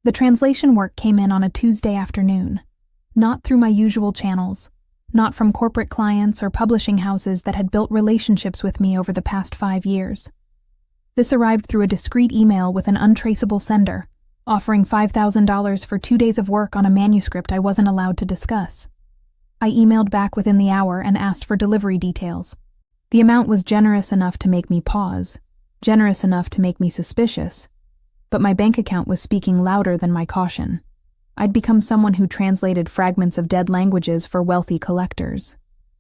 The translation work came in on a Tuesday afternoon, not through my usual channels, not from corporate clients or publishing houses that had built relationships with me over the past 5 years. This arrived through a discreet email with an untraceable sender, offering $5,000 for 2 days of work on a manuscript I wasn't allowed to discuss. I emailed back within the hour and asked for delivery details. The amount was generous enough to make me pause, generous enough to make me suspicious, but my bank account was speaking louder than my caution. I'd become someone who translated fragments of dead languages for wealthy collectors.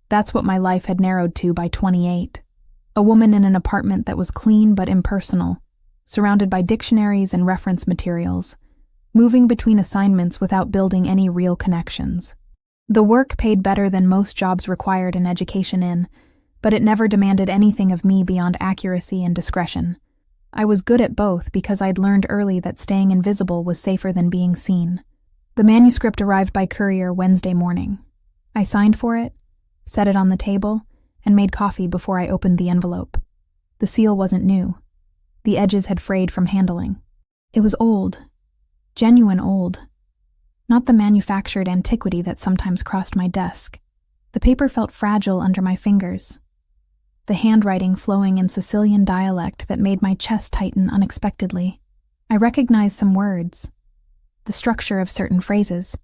That's what my life had narrowed to by 28. A woman in an apartment that was clean but impersonal, surrounded by dictionaries and reference materials, moving between assignments without building any real connections. The work paid better than most jobs required an education in, but it never demanded anything of me beyond accuracy and discretion. I was good at both because I'd learned early that staying invisible was safer than being seen. The manuscript arrived by courier Wednesday morning. I signed for it, set it on the table, and made coffee before I opened the envelope. The seal wasn't new. The edges had frayed from handling. It was old. Genuine old. Not the manufactured antiquity that sometimes crossed my desk. The paper felt fragile under my fingers, the handwriting flowing in Sicilian dialect that made my chest tighten unexpectedly. I recognized some words, the structure of certain phrases,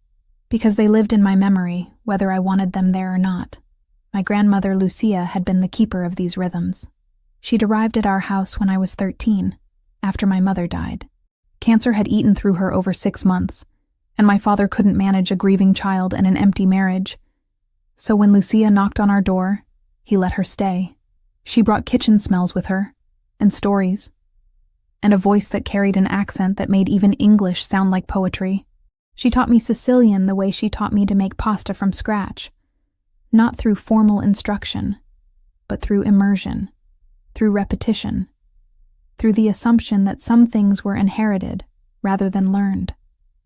because they lived in my memory, whether I wanted them there or not. My grandmother Lucia had been the keeper of these rhythms. She'd arrived at our house when I was 13, after my mother died. Cancer had eaten through her over 6 months, and my father couldn't manage a grieving child and an empty marriage. So when Lucia knocked on our door, he let her stay. She brought kitchen smells with her, and stories, and a voice that carried an accent that made even English sound like poetry. She taught me Sicilian the way she taught me to make pasta from scratch, not through formal instruction, but through immersion, through repetition, through the assumption that some things were inherited rather than learned.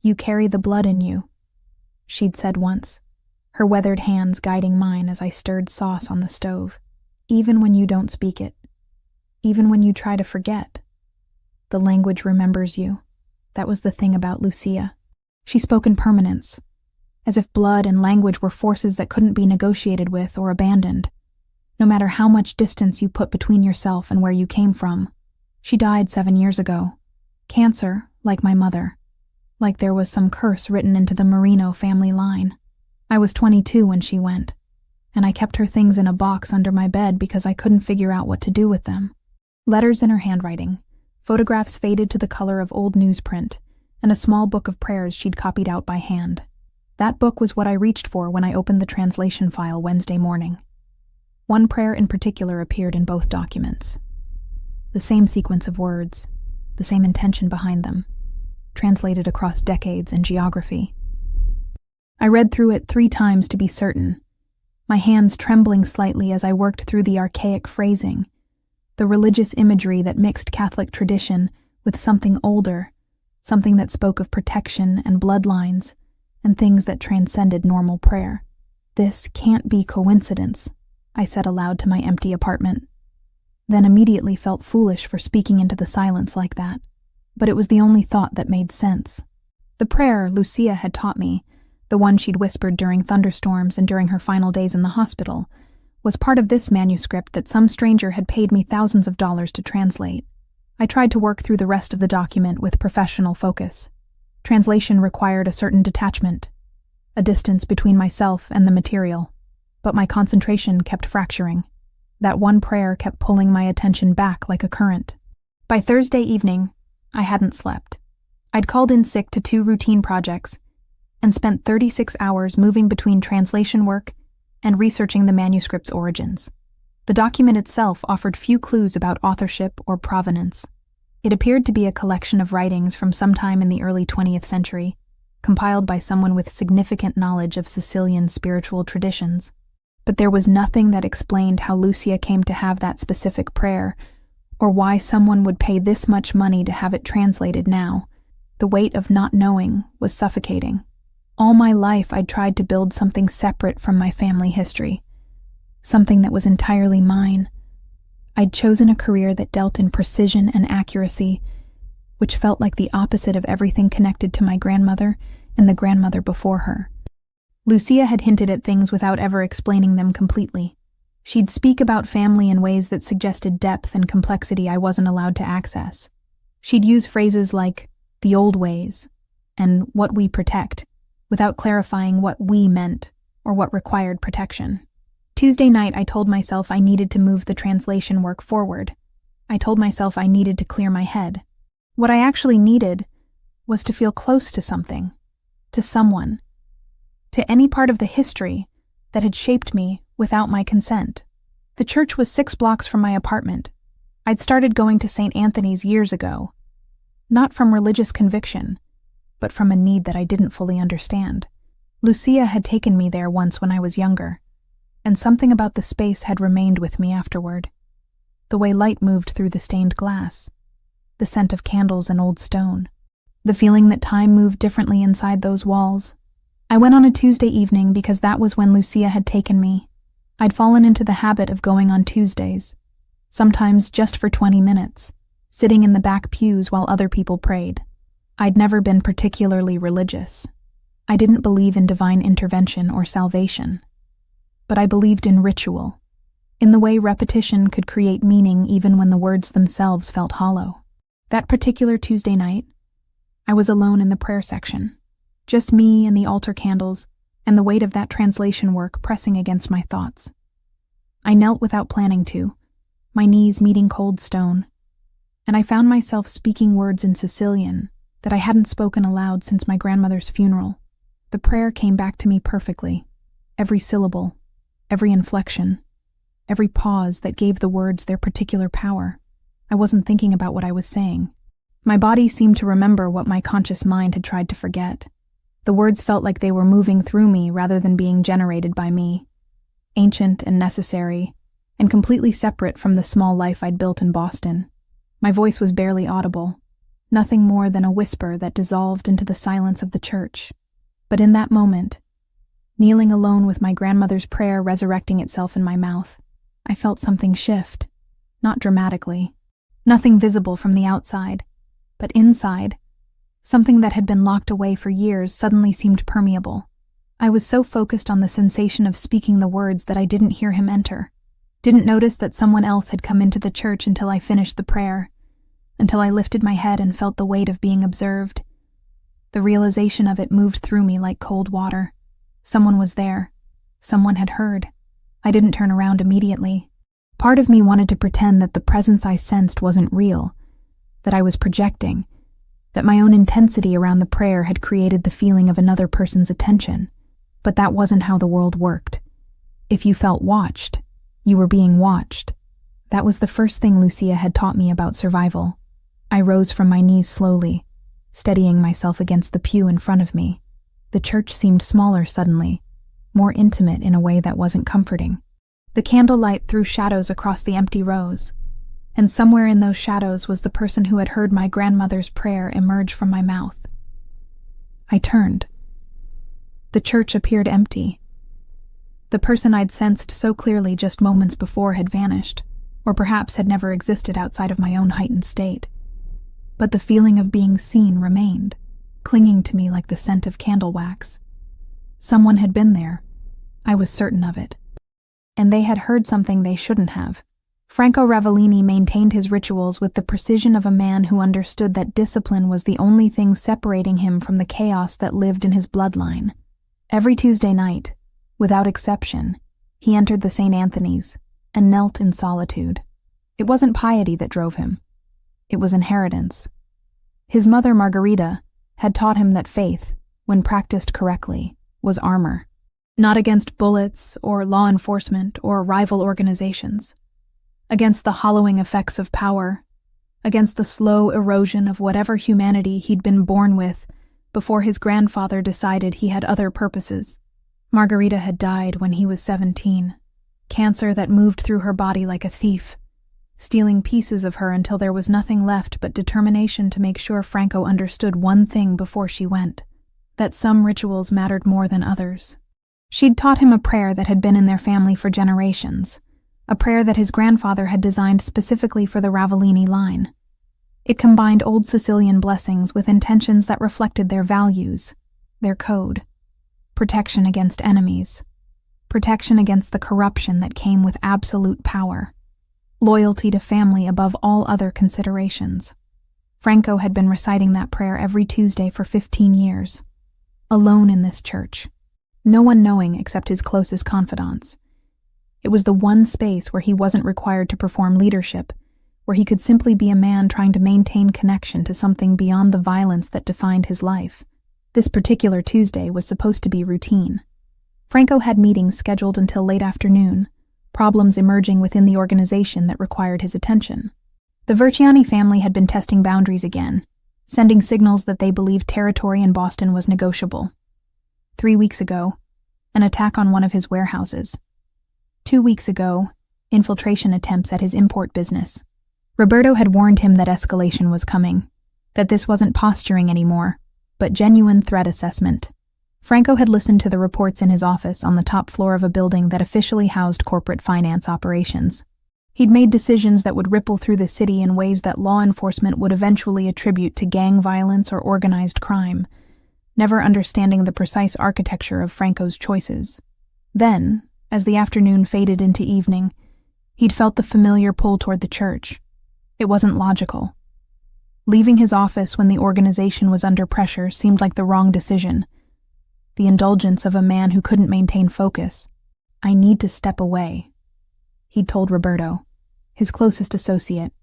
You carry the blood in you, she'd said once, her weathered hands guiding mine as I stirred sauce on the stove. Even when you don't speak it, even when you try to forget, the language remembers you. That was the thing about Lucia. She spoke in permanence, as if blood and language were forces that couldn't be negotiated with or abandoned, no matter how much distance you put between yourself and where you came from. She died 7 years ago. Cancer, like my mother. Like there was some curse written into the Marino family line. I was 22 when she went, and I kept her things in a box under my bed because I couldn't figure out what to do with them. Letters in her handwriting, photographs faded to the color of old newsprint, and a small book of prayers she'd copied out by hand. That book was what I reached for when I opened the translation file Wednesday morning. One prayer in particular appeared in both documents. The same sequence of words, the same intention behind them, translated across decades and geography. I read through it 3 times to be certain, my hands trembling slightly as I worked through the archaic phrasing, the religious imagery that mixed Catholic tradition with something older, something that spoke of protection and bloodlines, and things that transcended normal prayer. This can't be coincidence, I said aloud to my empty apartment, then immediately felt foolish for speaking into the silence like that. But it was the only thought that made sense. The prayer Lucia had taught me, the one she'd whispered during thunderstorms and during her final days in the hospital, was part of this manuscript that some stranger had paid me thousands of dollars to translate. I tried to work through the rest of the document with professional focus. Translation required a certain detachment, a distance between myself and the material, but my concentration kept fracturing. That one prayer kept pulling my attention back like a current. By Thursday evening, I hadn't slept. I'd called in sick to 2 routine projects and spent 36 hours moving between translation work and researching the manuscript's origins. The document itself offered few clues about authorship or provenance. It appeared to be a collection of writings from sometime in the early 20th century, compiled by someone with significant knowledge of Sicilian spiritual traditions. But there was nothing that explained how Lucia came to have that specific prayer, or why someone would pay this much money to have it translated now. The weight of not knowing was suffocating. All my life I'd tried to build something separate from my family history, something that was entirely mine. I'd chosen a career that dealt in precision and accuracy, which felt like the opposite of everything connected to my grandmother and the grandmother before her. Lucia had hinted at things without ever explaining them completely. She'd speak about family in ways that suggested depth and complexity I wasn't allowed to access. She'd use phrases like, the old ways, and what we protect, without clarifying what we meant or what required protection. Tuesday night, I told myself I needed to move the translation work forward. I told myself I needed to clear my head. What I actually needed was to feel close to something, to someone, to any part of the history that had shaped me without my consent. The church was 6 blocks from my apartment. I'd started going to St. Anthony's years ago, not from religious conviction, but from a need that I didn't fully understand. Lucia had taken me there once when I was younger, and something about the space had remained with me afterward. The way light moved through the stained glass, the scent of candles and old stone, the feeling that time moved differently inside those walls. I went on a Tuesday evening because that was when Lucia had taken me. I'd fallen into the habit of going on Tuesdays, sometimes just for 20 minutes, sitting in the back pews while other people prayed. I'd never been particularly religious. I didn't believe in divine intervention or salvation. But I believed in ritual, in the way repetition could create meaning even when the words themselves felt hollow. That particular Tuesday night, I was alone in the prayer section, just me and the altar candles and the weight of that translation work pressing against my thoughts. I knelt without planning to, my knees meeting cold stone, and I found myself speaking words in Sicilian that I hadn't spoken aloud since my grandmother's funeral. The prayer came back to me perfectly, every syllable, every inflection, every pause that gave the words their particular power. I wasn't thinking about what I was saying. My body seemed to remember what my conscious mind had tried to forget. The words felt like they were moving through me rather than being generated by me, ancient and necessary, and completely separate from the small life I'd built in Boston. My voice was barely audible, nothing more than a whisper that dissolved into the silence of the church. But in that moment, kneeling alone with my grandmother's prayer resurrecting itself in my mouth, I felt something shift, not dramatically, nothing visible from the outside, but inside, something that had been locked away for years suddenly seemed permeable. I was so focused on the sensation of speaking the words that I didn't hear him enter, didn't notice that someone else had come into the church until I finished the prayer, until I lifted my head and felt the weight of being observed. The realization of it moved through me like cold water. Someone was there. Someone had heard. I didn't turn around immediately. Part of me wanted to pretend that the presence I sensed wasn't real, that I was projecting, that my own intensity around the prayer had created the feeling of another person's attention. But that wasn't how the world worked. If you felt watched, you were being watched. That was the first thing Lucia had taught me about survival. I rose from my knees slowly, steadying myself against the pew in front of me. The church seemed smaller suddenly, more intimate in a way that wasn't comforting. The candlelight threw shadows across the empty rows, and somewhere in those shadows was the person who had heard my grandmother's prayer emerge from my mouth. I turned. The church appeared empty. The person I'd sensed so clearly just moments before had vanished, or perhaps had never existed outside of my own heightened state. But the feeling of being seen remained, clinging to me like the scent of candle wax. Someone had been there. I was certain of it. And they had heard something they shouldn't have. Franco Ravellini maintained his rituals with the precision of a man who understood that discipline was the only thing separating him from the chaos that lived in his bloodline. Every Tuesday night, without exception, he entered the St. Anthony's and knelt in solitude. It wasn't piety that drove him. It was inheritance. His mother, Margarita, had taught him that faith, when practiced correctly, was armor, not against bullets or law enforcement or rival organizations, against the hollowing effects of power, against the slow erosion of whatever humanity he'd been born with before his grandfather decided he had other purposes. Margarita had died when he was 17, cancer that moved through her body like a thief, stealing pieces of her until there was nothing left but determination to make sure Franco understood one thing before she went, that some rituals mattered more than others. She'd taught him a prayer that had been in their family for generations, a prayer that his grandfather had designed specifically for the Ravellini line. It combined old Sicilian blessings with intentions that reflected their values, their code. Protection against enemies. Protection against the corruption that came with absolute power. Loyalty to family above all other considerations. Franco had been reciting that prayer every Tuesday for 15 years. Alone in this church. No one knowing except his closest confidants. It was the one space where he wasn't required to perform leadership, where he could simply be a man trying to maintain connection to something beyond the violence that defined his life. This particular Tuesday was supposed to be routine. Franco had meetings scheduled until late afternoon, problems emerging within the organization that required his attention. The Verciani family had been testing boundaries again, sending signals that they believed territory in Boston was negotiable. 3 weeks ago, an attack on one of his warehouses. 2 weeks ago, infiltration attempts at his import business. Roberto had warned him that escalation was coming, that this wasn't posturing anymore, but genuine threat assessment. Franco had listened to the reports in his office on the top floor of a building that officially housed corporate finance operations. He'd made decisions that would ripple through the city in ways that law enforcement would eventually attribute to gang violence or organized crime, never understanding the precise architecture of Franco's choices. Then, as the afternoon faded into evening, he'd felt the familiar pull toward the church. It wasn't logical. Leaving his office when the organization was under pressure seemed like the wrong decision. The indulgence of a man who couldn't maintain focus. "I need to step away," he'd told Roberto, his closest associate,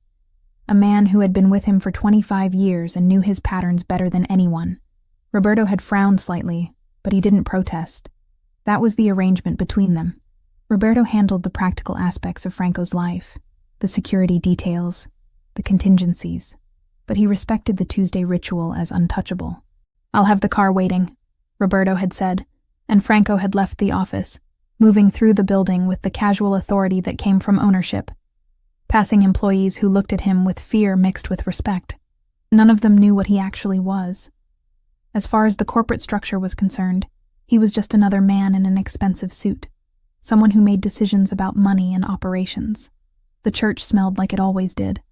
a man who had been with him for 25 years and knew his patterns better than anyone. Roberto had frowned slightly, but he didn't protest. That was the arrangement between them. Roberto handled the practical aspects of Franco's life, the security details, the contingencies, but he respected the Tuesday ritual as untouchable. "I'll have the car waiting," Roberto had said, and Franco had left the office, moving through the building with the casual authority that came from ownership, passing employees who looked at him with fear mixed with respect. None of them knew what he actually was. As far as the corporate structure was concerned, he was just another man in an expensive suit, someone who made decisions about money and operations. The church smelled like it always did.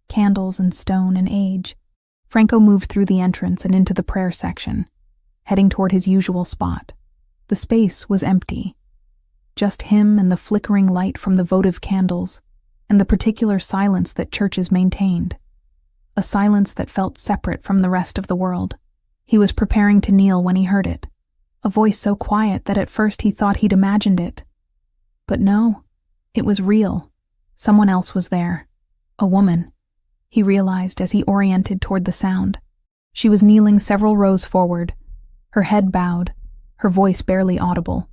Candles and stone and age. Franco moved through the entrance and into the prayer section, heading toward his usual spot. The space was empty. Just him and the flickering light from the votive candles, and the particular silence that churches maintained. A silence that felt separate from the rest of the world. He was preparing to kneel when he heard it. A voice so quiet that at first he thought he'd imagined it. But no, it was real. Someone else was there. A woman, he realized as he oriented toward the sound. She was kneeling several rows forward, her head bowed, her voice barely audible.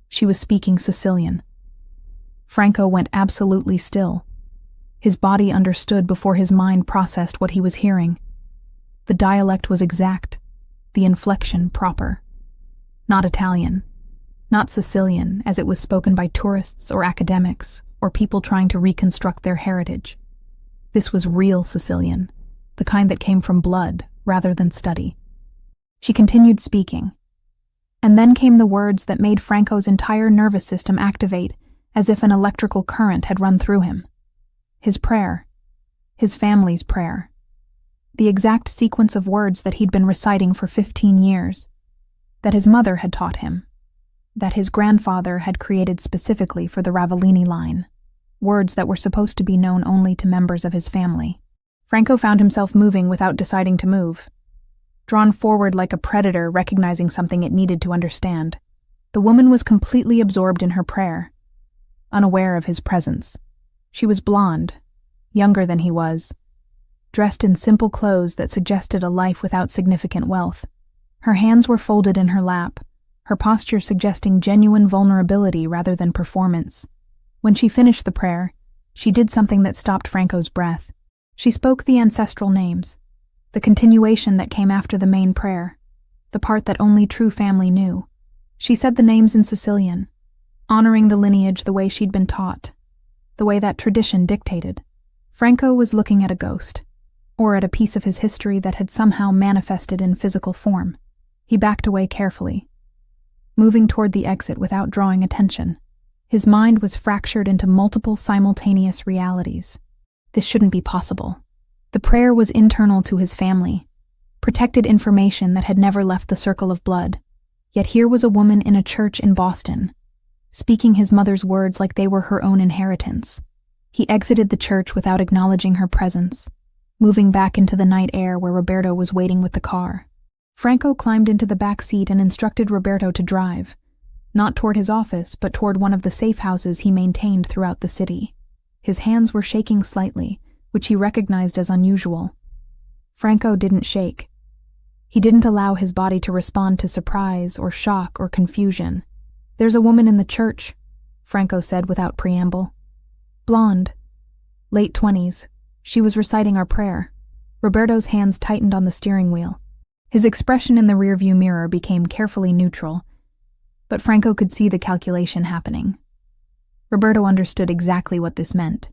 She was speaking Sicilian. Franco went absolutely still. His body understood before his mind processed what he was hearing. The dialect was exact, the inflection proper. Not Italian, not Sicilian as it was spoken by tourists or academics or people trying to reconstruct their heritage. This was real Sicilian, the kind that came from blood rather than study. She continued speaking. And then came the words that made Franco's entire nervous system activate as if an electrical current had run through him. His prayer. His family's prayer. The exact sequence of words that he'd been reciting for 15 years. That his mother had taught him. That his grandfather had created specifically for the Ravellini line. Words that were supposed to be known only to members of his family. Franco found himself moving without deciding to move. Drawn forward like a predator recognizing something it needed to understand. The woman was completely absorbed in her prayer, unaware of his presence. She was blonde, younger than he was, dressed in simple clothes that suggested a life without significant wealth. Her hands were folded in her lap, her posture suggesting genuine vulnerability rather than performance. When she finished the prayer, she did something that stopped Franco's breath. She spoke the ancestral names, the continuation that came after the main prayer, the part that only true family knew. She said the names in Sicilian, honoring the lineage the way she'd been taught, the way that tradition dictated. Franco was looking at a ghost, or at a piece of his history that had somehow manifested in physical form. He backed away carefully, moving toward the exit without drawing attention. His mind was fractured into multiple simultaneous realities. This shouldn't be possible. The prayer was internal to his family, protected information that had never left the circle of blood. Yet here was a woman in a church in Boston, speaking his mother's words like they were her own inheritance. He exited the church without acknowledging her presence, moving back into the night air where Roberto was waiting with the car. Franco climbed into the back seat and instructed Roberto to drive, not toward his office, but toward one of the safe houses he maintained throughout the city. His hands were shaking slightly, which he recognized as unusual. Franco didn't shake. He didn't allow his body to respond to surprise or shock or confusion. "There's a woman in the church," Franco said without preamble. "Blonde. Late 20s. She was reciting our prayer." Roberto's hands tightened on the steering wheel. His expression in the rearview mirror became carefully neutral, but Franco could see the calculation happening. Roberto understood exactly what this meant.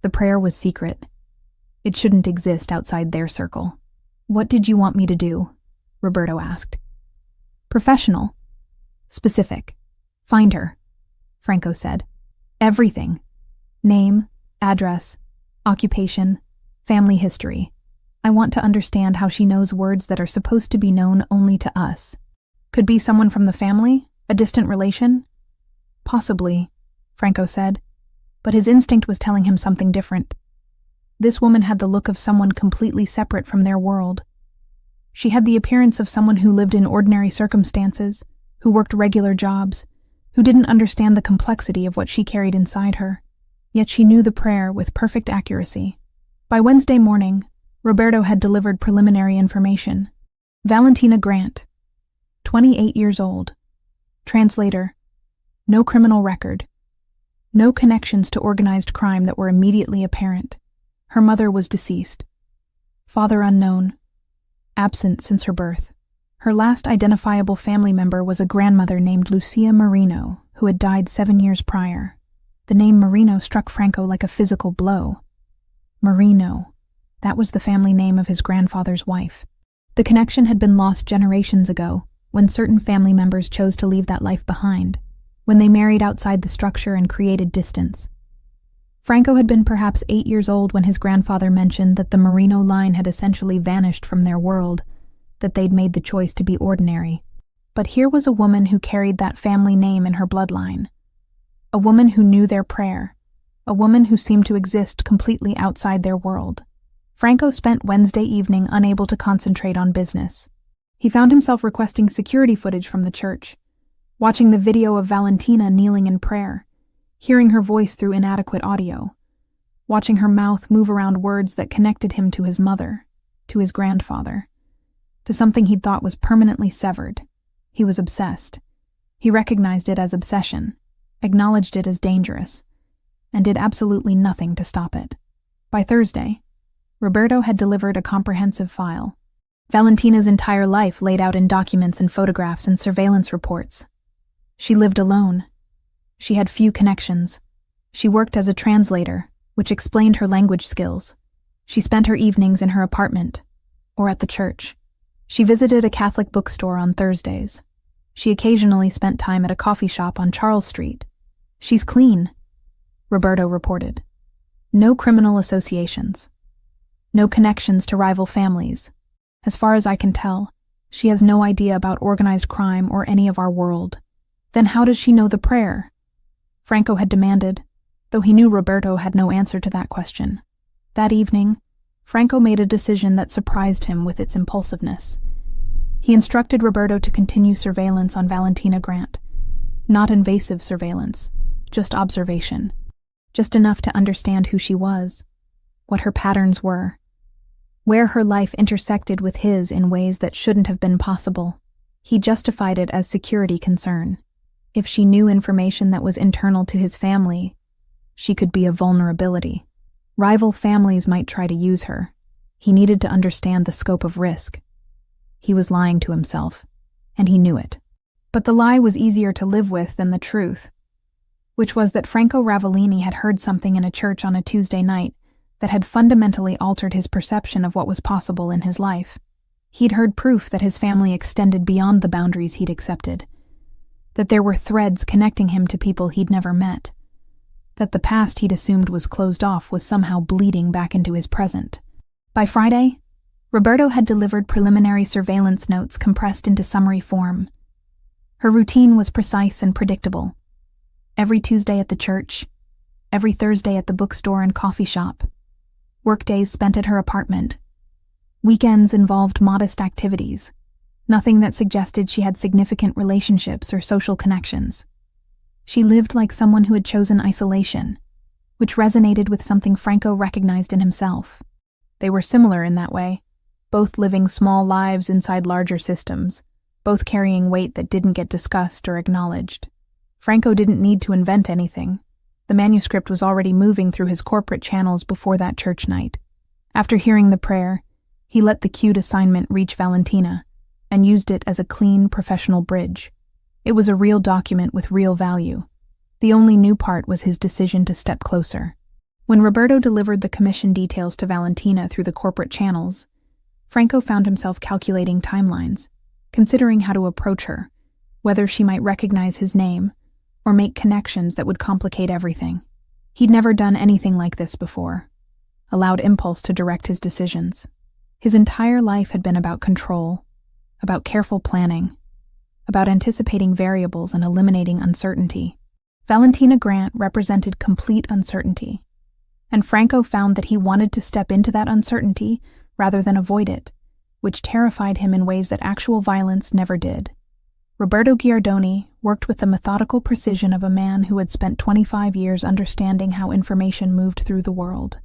The prayer was secret. It shouldn't exist outside their circle. "What did you want me to do?" Roberto asked. "Professional. Specific. Find her," Franco said. "Everything. Name, address, occupation, family history. I want to understand how she knows words that are supposed to be known only to us. Could be someone from the family, a distant relation?" "Possibly," Franco said, but his instinct was telling him something different. This woman had the look of someone completely separate from their world. She had the appearance of someone who lived in ordinary circumstances, who worked regular jobs, who didn't understand the complexity of what she carried inside her. Yet she knew the prayer with perfect accuracy. By Wednesday morning, Roberto had delivered preliminary information. Valentina Grant, 28 years old. Translator. No criminal record. No connections to organized crime that were immediately apparent. Her mother was deceased. Father unknown. Absent since her birth. Her last identifiable family member was a grandmother named Lucia Marino, who had died 7 years prior. The name Marino struck Franco like a physical blow. Marino. That was the family name of his grandfather's wife. The connection had been lost generations ago, when certain family members chose to leave that life behind, when they married outside the structure and created distance. Franco had been perhaps 8 years old when his grandfather mentioned that the Marino line had essentially vanished from their world, that they'd made the choice to be ordinary. But here was a woman who carried that family name in her bloodline. A woman who knew their prayer. A woman who seemed to exist completely outside their world. Franco spent Wednesday evening unable to concentrate on business. He found himself requesting security footage from the church, watching the video of Valentina kneeling in prayer, hearing her voice through inadequate audio, watching her mouth move around words that connected him to his mother, to his grandfather, to something he'd thought was permanently severed. He was obsessed. He recognized it as obsession, acknowledged it as dangerous, and did absolutely nothing to stop it. By Thursday, Roberto had delivered a comprehensive file. Valentina's entire life laid out in documents and photographs and surveillance reports. She lived alone. She had few connections. She worked as a translator, which explained her language skills. She spent her evenings in her apartment, or at the church. She visited a Catholic bookstore on Thursdays. She occasionally spent time at a coffee shop on Charles Street. "She's clean," Roberto reported. "No criminal associations. No connections to rival families. As far as I can tell, she has no idea about organized crime or any of our world. Then how does she know the prayer?" Franco had demanded, though he knew Roberto had no answer to that question. That evening, Franco made a decision that surprised him with its impulsiveness. He instructed Roberto to continue surveillance on Valentina Grant. Not invasive surveillance, just observation. Just enough to understand who she was, what her patterns were, where her life intersected with his in ways that shouldn't have been possible. He justified it as security concern. If she knew information that was internal to his family, she could be a vulnerability. Rival families might try to use her. He needed to understand the scope of risk. He was lying to himself, and he knew it. But the lie was easier to live with than the truth, which was that Franco Ravellini had heard something in a church on a Tuesday night that had fundamentally altered his perception of what was possible in his life. He'd heard proof that his family extended beyond the boundaries he'd accepted, that there were threads connecting him to people he'd never met, that the past he'd assumed was closed off was somehow bleeding back into his present. By Friday, Roberto had delivered preliminary surveillance notes compressed into summary form. Her routine was precise and predictable. Every Tuesday at the church, every Thursday at the bookstore and coffee shop, workdays spent at her apartment. Weekends involved modest activities, nothing that suggested she had significant relationships or social connections. She lived like someone who had chosen isolation, which resonated with something Franco recognized in himself. They were similar in that way, both living small lives inside larger systems, both carrying weight that didn't get discussed or acknowledged. Franco didn't need to invent anything. The manuscript was already moving through his corporate channels before that church night. After hearing the prayer, he let the cued assignment reach Valentina and used it as a clean, professional bridge. It was a real document with real value. The only new part was his decision to step closer. When Roberto delivered the commission details to Valentina through the corporate channels, Franco found himself calculating timelines, considering how to approach her, whether she might recognize his name, or make connections that would complicate everything. He'd never done anything like this before, allowed impulse to direct his decisions. His entire life had been about control, about careful planning, about anticipating variables and eliminating uncertainty. Valentina Grant represented complete uncertainty, and Franco found that he wanted to step into that uncertainty rather than avoid it, which terrified him in ways that actual violence never did. Roberto Giardoni worked with the methodical precision of a man who had spent 25 years understanding how information moved through the world.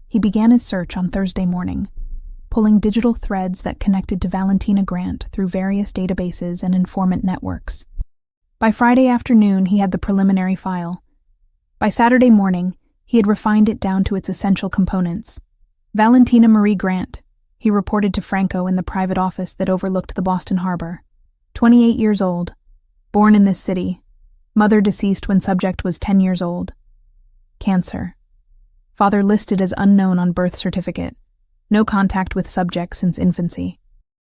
He began his search on Thursday morning, pulling digital threads that connected to Valentina Grant through various databases and informant networks. By Friday afternoon, he had the preliminary file. By Saturday morning, he had refined it down to its essential components. Valentina Marie Grant, he reported to Franco in the private office that overlooked the Boston Harbor. 28 years old, born in this city, mother deceased when subject was 10 years old. Cancer. Father listed as unknown on birth certificate. No contact with subject since infancy.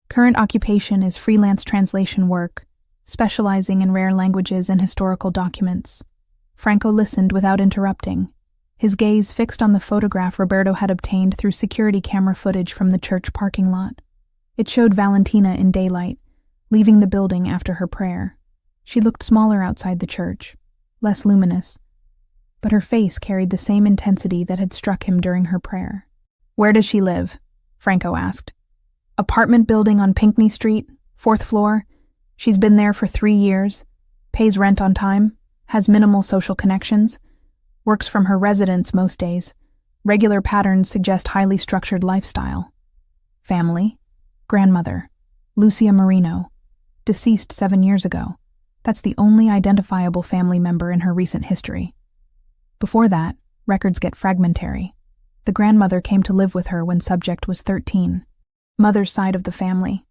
Current occupation is freelance translation work, specializing in rare languages and historical documents. Franco listened without interrupting, his gaze fixed on the photograph Roberto had obtained through security camera footage from the church parking lot. It showed Valentina in daylight, leaving the building after her prayer. She looked smaller outside the church, less luminous, but her face carried the same intensity that had struck him during her prayer. "Where does she live?" Franco asked. "Apartment building on Pinckney Street, 4th floor. She's been there for 3 years, pays rent on time, has minimal social connections, works from her residence most days. Regular patterns suggest highly structured lifestyle. Family: grandmother, Lucia Marino, deceased 7 years ago. That's the only identifiable family member in her recent history. Before that, records get fragmentary. The grandmother came to live with her when subject was 13. Mother's side of the family.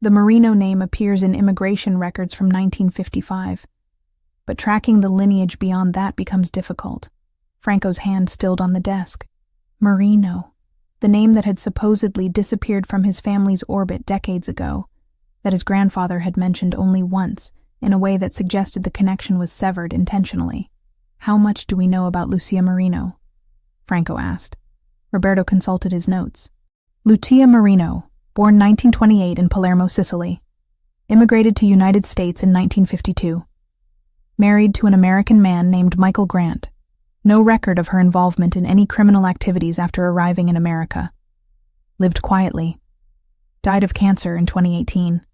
The Marino name appears in immigration records from 1955, but tracking the lineage beyond that becomes difficult. Franco's hand stilled on the desk. Marino, the name that had supposedly disappeared from his family's orbit decades ago, that his grandfather had mentioned only once, in a way that suggested the connection was severed intentionally. "How much do we know about Lucia Marino?" Franco asked. Roberto consulted his notes. Lucia Marino, born 1928 in Palermo, Sicily. Immigrated to United States in 1952. Married to an American man named Michael Grant. No record of her involvement in any criminal activities after arriving in America. Lived quietly. Died of cancer in 2018.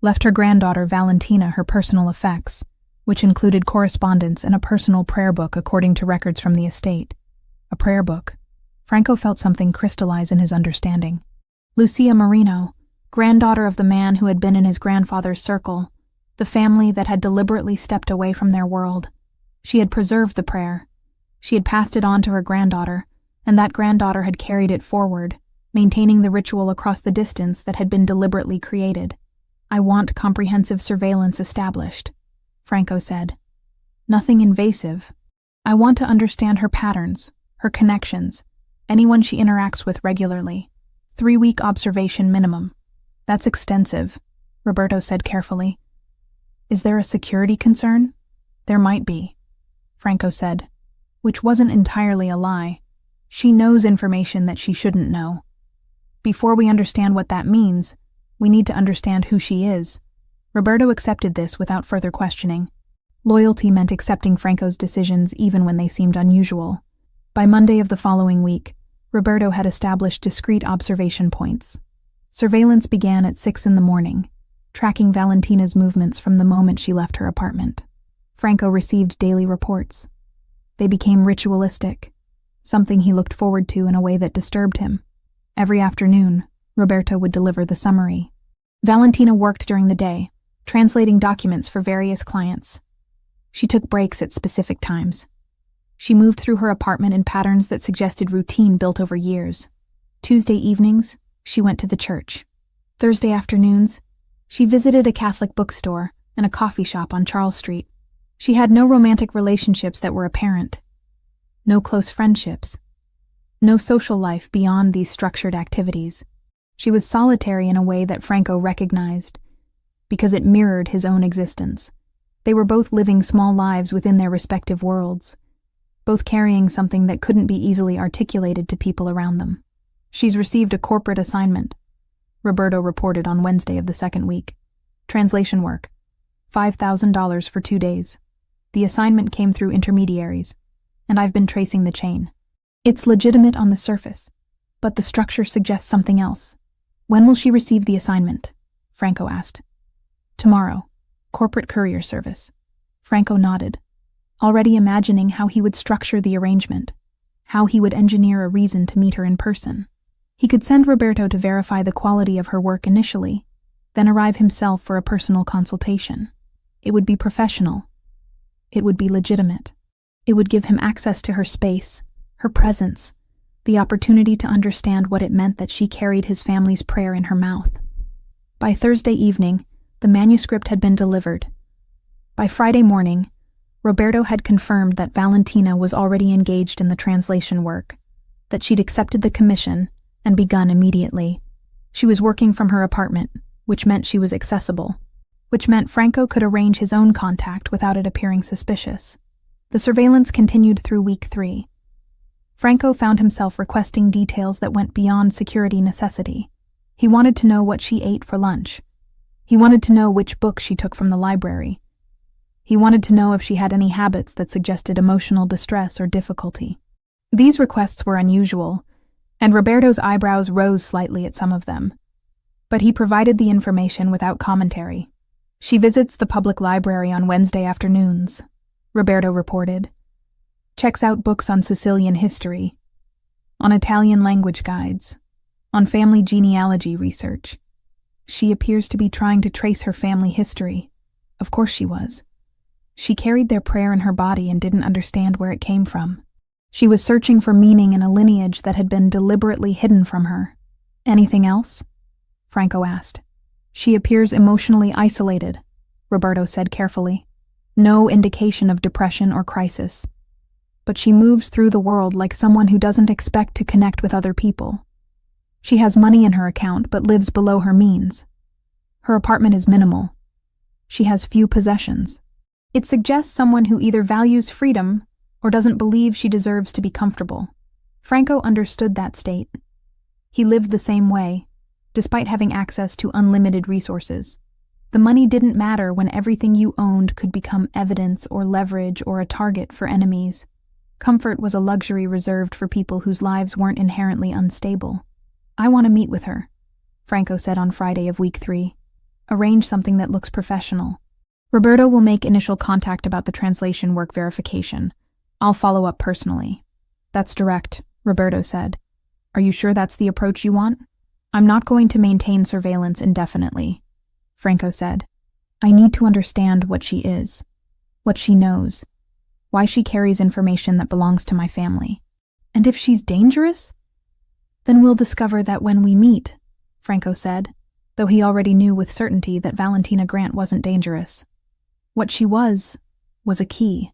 Left her granddaughter Valentina her personal effects, which included correspondence and a personal prayer book according to records from the estate. A prayer book. Franco felt something crystallize in his understanding. Lucia Marino, granddaughter of the man who had been in his grandfather's circle, the family that had deliberately stepped away from their world. She had preserved the prayer. She had passed it on to her granddaughter, and that granddaughter had carried it forward, maintaining the ritual across the distance that had been deliberately created. "I want comprehensive surveillance established," Franco said. "Nothing invasive. I want to understand her patterns, her connections, anyone she interacts with regularly. 3-week observation minimum." "That's extensive," Roberto said carefully. "Is there a security concern?" "There might be," Franco said, which wasn't entirely a lie. She knows information that she shouldn't know. Before we understand what that means, we need to understand who she is. Roberto accepted this without further questioning. Loyalty meant accepting Franco's decisions even when they seemed unusual. By Monday of the following week, Roberto had established discrete observation points. Surveillance began at 6 a.m, tracking Valentina's movements from the moment she left her apartment. Franco received daily reports. They became ritualistic, something he looked forward to in a way that disturbed him. Every afternoon, Roberto would deliver the summary. Valentina worked during the day, translating documents for various clients. She took breaks at specific times. She moved through her apartment in patterns that suggested routine built over years. Tuesday evenings, she went to the church. Thursday afternoons, she visited a Catholic bookstore and a coffee shop on Charles Street. She had no romantic relationships that were apparent. No close friendships. No social life beyond these structured activities. She was solitary in a way that Franco recognized, because it mirrored his own existence. They were both living small lives within their respective worlds, both carrying something that couldn't be easily articulated to people around them. She's received a corporate assignment, Roberto reported on Wednesday of the second week. Translation work, $5,000 for 2 days. The assignment came through intermediaries, and I've been tracing the chain. It's legitimate on the surface, but the structure suggests something else. When will she receive the assignment? Franco asked. Tomorrow. Corporate courier service. Franco nodded, already imagining how he would structure the arrangement, how he would engineer a reason to meet her in person. He could send Roberto to verify the quality of her work initially, then arrive himself for a personal consultation. It would be professional. It would be legitimate. It would give him access to her space, her presence, the opportunity to understand what it meant that she carried his family's prayer in her mouth. By Thursday evening, the manuscript had been delivered. By Friday morning, Roberto had confirmed that Valentina was already engaged in the translation work, that she'd accepted the commission and begun immediately. She was working from her apartment, which meant she was accessible, which meant Franco could arrange his own contact without it appearing suspicious. The surveillance continued through week 3. Franco found himself requesting details that went beyond security necessity. He wanted to know what she ate for lunch. He wanted to know which books she took from the library. He wanted to know if she had any habits that suggested emotional distress or difficulty. These requests were unusual, and Roberto's eyebrows rose slightly at some of them. But he provided the information without commentary. She visits the public library on Wednesday afternoons, Roberto reported. Checks out books on Sicilian history, on Italian language guides, on family genealogy research. She appears to be trying to trace her family history. Of course she was. She carried their prayer in her body and didn't understand where it came from. She was searching for meaning in a lineage that had been deliberately hidden from her. Anything else? Franco asked. She appears emotionally isolated, Roberto said carefully. No indication of depression or crisis. But she moves through the world like someone who doesn't expect to connect with other people. She has money in her account but lives below her means. Her apartment is minimal. She has few possessions. It suggests someone who either values freedom or doesn't believe she deserves to be comfortable. Franco understood that state. He lived the same way, despite having access to unlimited resources. The money didn't matter when everything you owned could become evidence or leverage or a target for enemies. Comfort was a luxury reserved for people whose lives weren't inherently unstable. I want to meet with her, Franco said on Friday of week 3. Arrange something that looks professional. Roberto will make initial contact about the translation work verification. I'll follow up personally. That's direct, Roberto said. Are you sure that's the approach you want? I'm not going to maintain surveillance indefinitely, Franco said. I need to understand what she is, what she knows, why she carries information that belongs to my family. And if she's dangerous? Then we'll discover that when we meet, Franco said, though he already knew with certainty that Valentina Grant wasn't dangerous. What she was a key,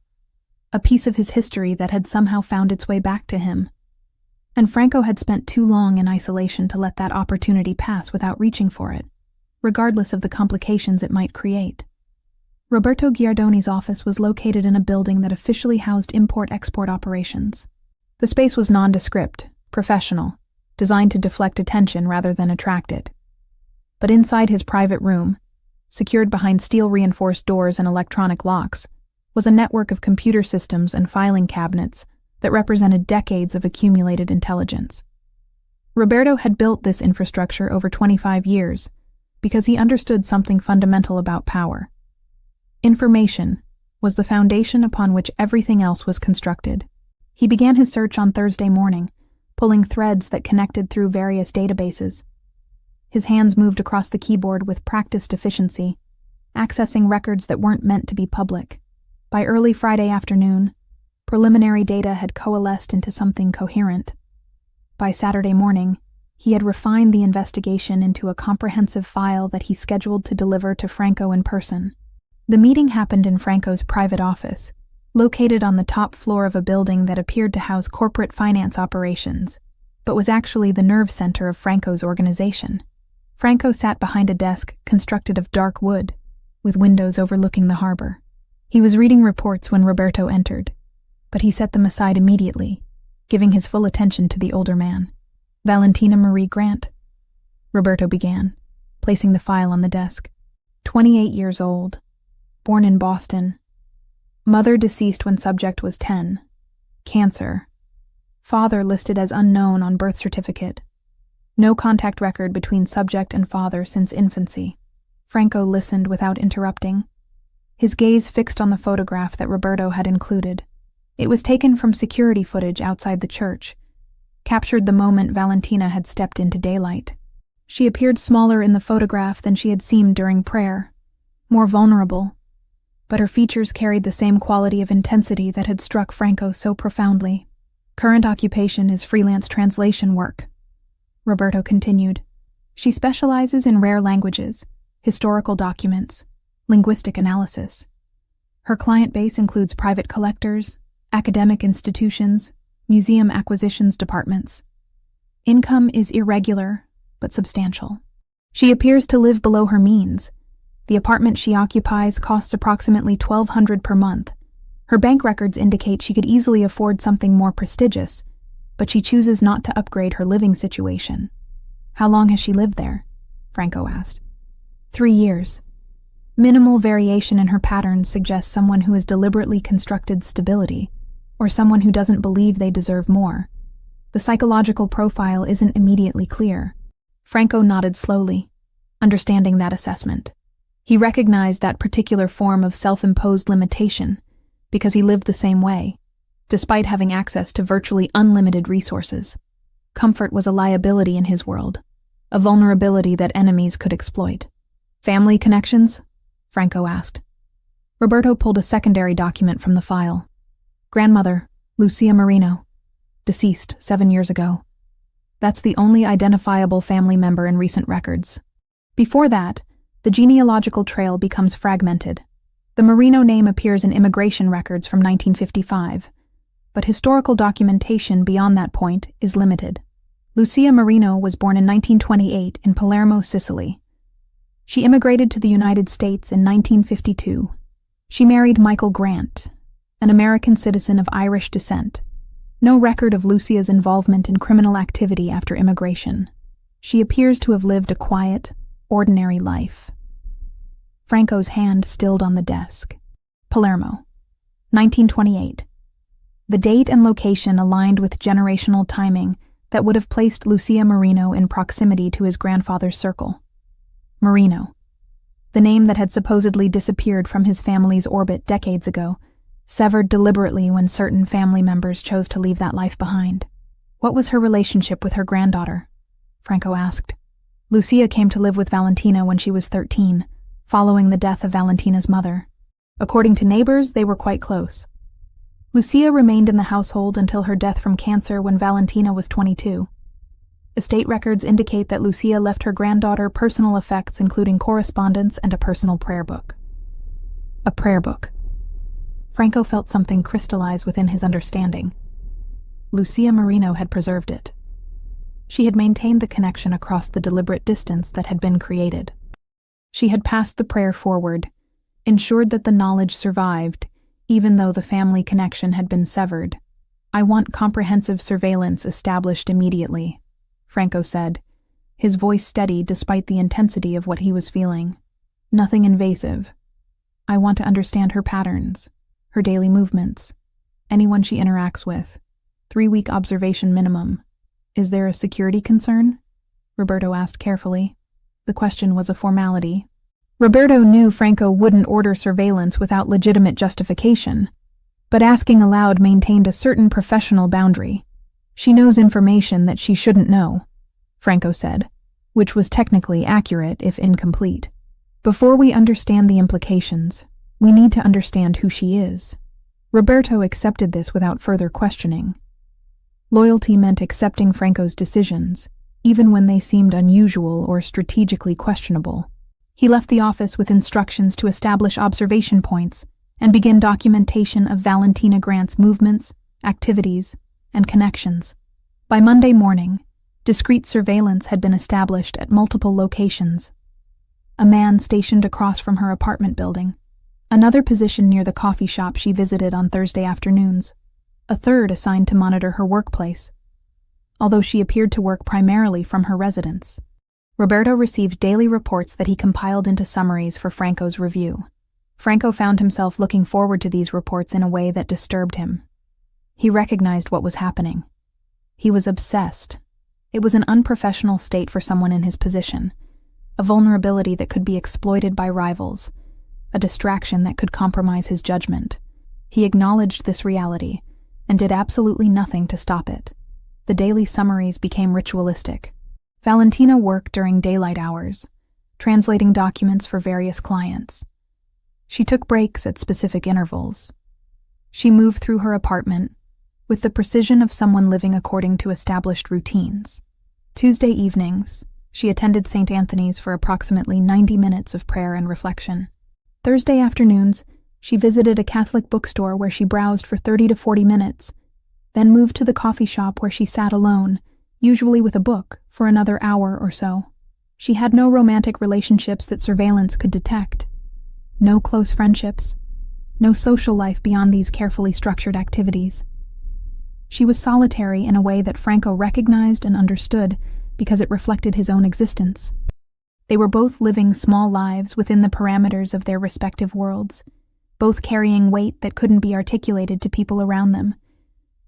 a piece of his history that had somehow found its way back to him. And Franco had spent too long in isolation to let that opportunity pass without reaching for it, regardless of the complications it might create. Roberto Giardoni's office was located in a building that officially housed import-export operations. The space was nondescript, professional, designed to deflect attention rather than attract it. But inside his private room, secured behind steel-reinforced doors and electronic locks, was a network of computer systems and filing cabinets that represented decades of accumulated intelligence. Roberto had built this infrastructure over 25 years because he understood something fundamental about power. Information was the foundation upon which everything else was constructed. He began his search on Thursday morning, pulling threads that connected through various databases. His hands moved across the keyboard with practiced efficiency, accessing records that weren't meant to be public. By early Friday afternoon, preliminary data had coalesced into something coherent. By Saturday morning, he had refined the investigation into a comprehensive file that he scheduled to deliver to Franco in person. The meeting happened in Franco's private office, located on the top floor of a building that appeared to house corporate finance operations, but was actually the nerve center of Franco's organization. Franco sat behind a desk constructed of dark wood, with windows overlooking the harbor. He was reading reports when Roberto entered, but he set them aside immediately, giving his full attention to the older man. Valentina Marie Grant, Roberto began, placing the file on the desk. 28 years old, born in Boston. Mother deceased when subject was 10. Cancer. Father listed as unknown on birth certificate. No contact record between subject and father since infancy. Franco listened without interrupting, his gaze fixed on the photograph that Roberto had included. It was taken from security footage outside the church, captured the moment Valentina had stepped into daylight. She appeared smaller in the photograph than she had seemed during prayer, more vulnerable, but her features carried the same quality of intensity that had struck Franco so profoundly. Current occupation is freelance translation work, Roberto continued. She specializes in rare languages, historical documents, linguistic analysis. Her client base includes private collectors, academic institutions, museum acquisitions departments. Income is irregular, but substantial. She appears to live below her means. The apartment she occupies costs approximately $1,200 per month. Her bank records indicate she could easily afford something more prestigious, but she chooses not to upgrade her living situation. How long has she lived there? Franco asked. 3 years. Minimal variation in her patterns suggests someone who has deliberately constructed stability, or someone who doesn't believe they deserve more. The psychological profile isn't immediately clear. Franco nodded slowly, understanding that assessment. He recognized that particular form of self-imposed limitation because he lived the same way, despite having access to virtually unlimited resources. Comfort was a liability in his world, a vulnerability that enemies could exploit. Family connections? Franco asked. Roberto pulled a secondary document from the file. Grandmother, Lucia Marino, deceased 7 years ago. That's the only identifiable family member in recent records. Before that, the genealogical trail becomes fragmented. The Marino name appears in immigration records from 1955, but historical documentation beyond that point is limited. Lucia Marino was born in 1928 in Palermo, Sicily. She immigrated to the United States in 1952. She married Michael Grant, an American citizen of Irish descent. No record of Lucia's involvement in criminal activity after immigration. She appears to have lived a quiet, ordinary life. Franco's hand stilled on the desk. Palermo, 1928. The date and location aligned with generational timing that would have placed Lucia Marino in proximity to his grandfather's circle. Marino, the name that had supposedly disappeared from his family's orbit decades ago, severed deliberately when certain family members chose to leave that life behind. What was her relationship with her granddaughter? Franco asked. Lucia came to live with Valentina when she was 13, following the death of Valentina's mother. According to neighbors, they were quite close. Lucia remained in the household until her death from cancer when Valentina was 22. Estate records indicate that Lucia left her granddaughter personal effects including correspondence and a personal prayer book. A prayer book. Franco felt something crystallize within his understanding. Lucia Marino had preserved it. She had maintained the connection across the deliberate distance that had been created. She had passed the prayer forward, ensured that the knowledge survived, even though the family connection had been severed. I want comprehensive surveillance established immediately, Franco said, his voice steady despite the intensity of what he was feeling. Nothing invasive. I want to understand her patterns, her daily movements, anyone she interacts with. 3-week observation minimum. Is there a security concern? Roberto asked carefully. The question was a formality. Roberto knew Franco wouldn't order surveillance without legitimate justification, but asking aloud maintained a certain professional boundary. She knows information that she shouldn't know, Franco said, which was technically accurate if incomplete. Before we understand the implications, we need to understand who she is. Roberto accepted this without further questioning. Loyalty meant accepting Franco's decisions, even when they seemed unusual or strategically questionable. He left the office with instructions to establish observation points and begin documentation of Valentina Grant's movements, activities, and connections. By Monday morning, discreet surveillance had been established at multiple locations. A man stationed across from her apartment building, another position near the coffee shop she visited on Thursday afternoons, a third assigned to monitor her workplace. Although she appeared to work primarily from her residence, Roberto received daily reports that he compiled into summaries for Franco's review. Franco found himself looking forward to these reports in a way that disturbed him. He recognized what was happening. He was obsessed. It was an unprofessional state for someone in his position, a vulnerability that could be exploited by rivals, a distraction that could compromise his judgment. He acknowledged this reality and did absolutely nothing to stop it. The daily summaries became ritualistic. Valentina worked during daylight hours, translating documents for various clients. She took breaks at specific intervals. She moved through her apartment with the precision of someone living according to established routines. Tuesday evenings, she attended St. Anthony's for approximately 90 minutes of prayer and reflection. Thursday afternoons, she visited a Catholic bookstore where she browsed for 30 to 40 minutes, then moved to the coffee shop where she sat alone, usually with a book, for another hour or so. She had no romantic relationships that surveillance could detect. No close friendships. No social life beyond these carefully structured activities. She was solitary in a way that Franco recognized and understood because it reflected his own existence. They were both living small lives within the parameters of their respective worlds, both carrying weight that couldn't be articulated to people around them,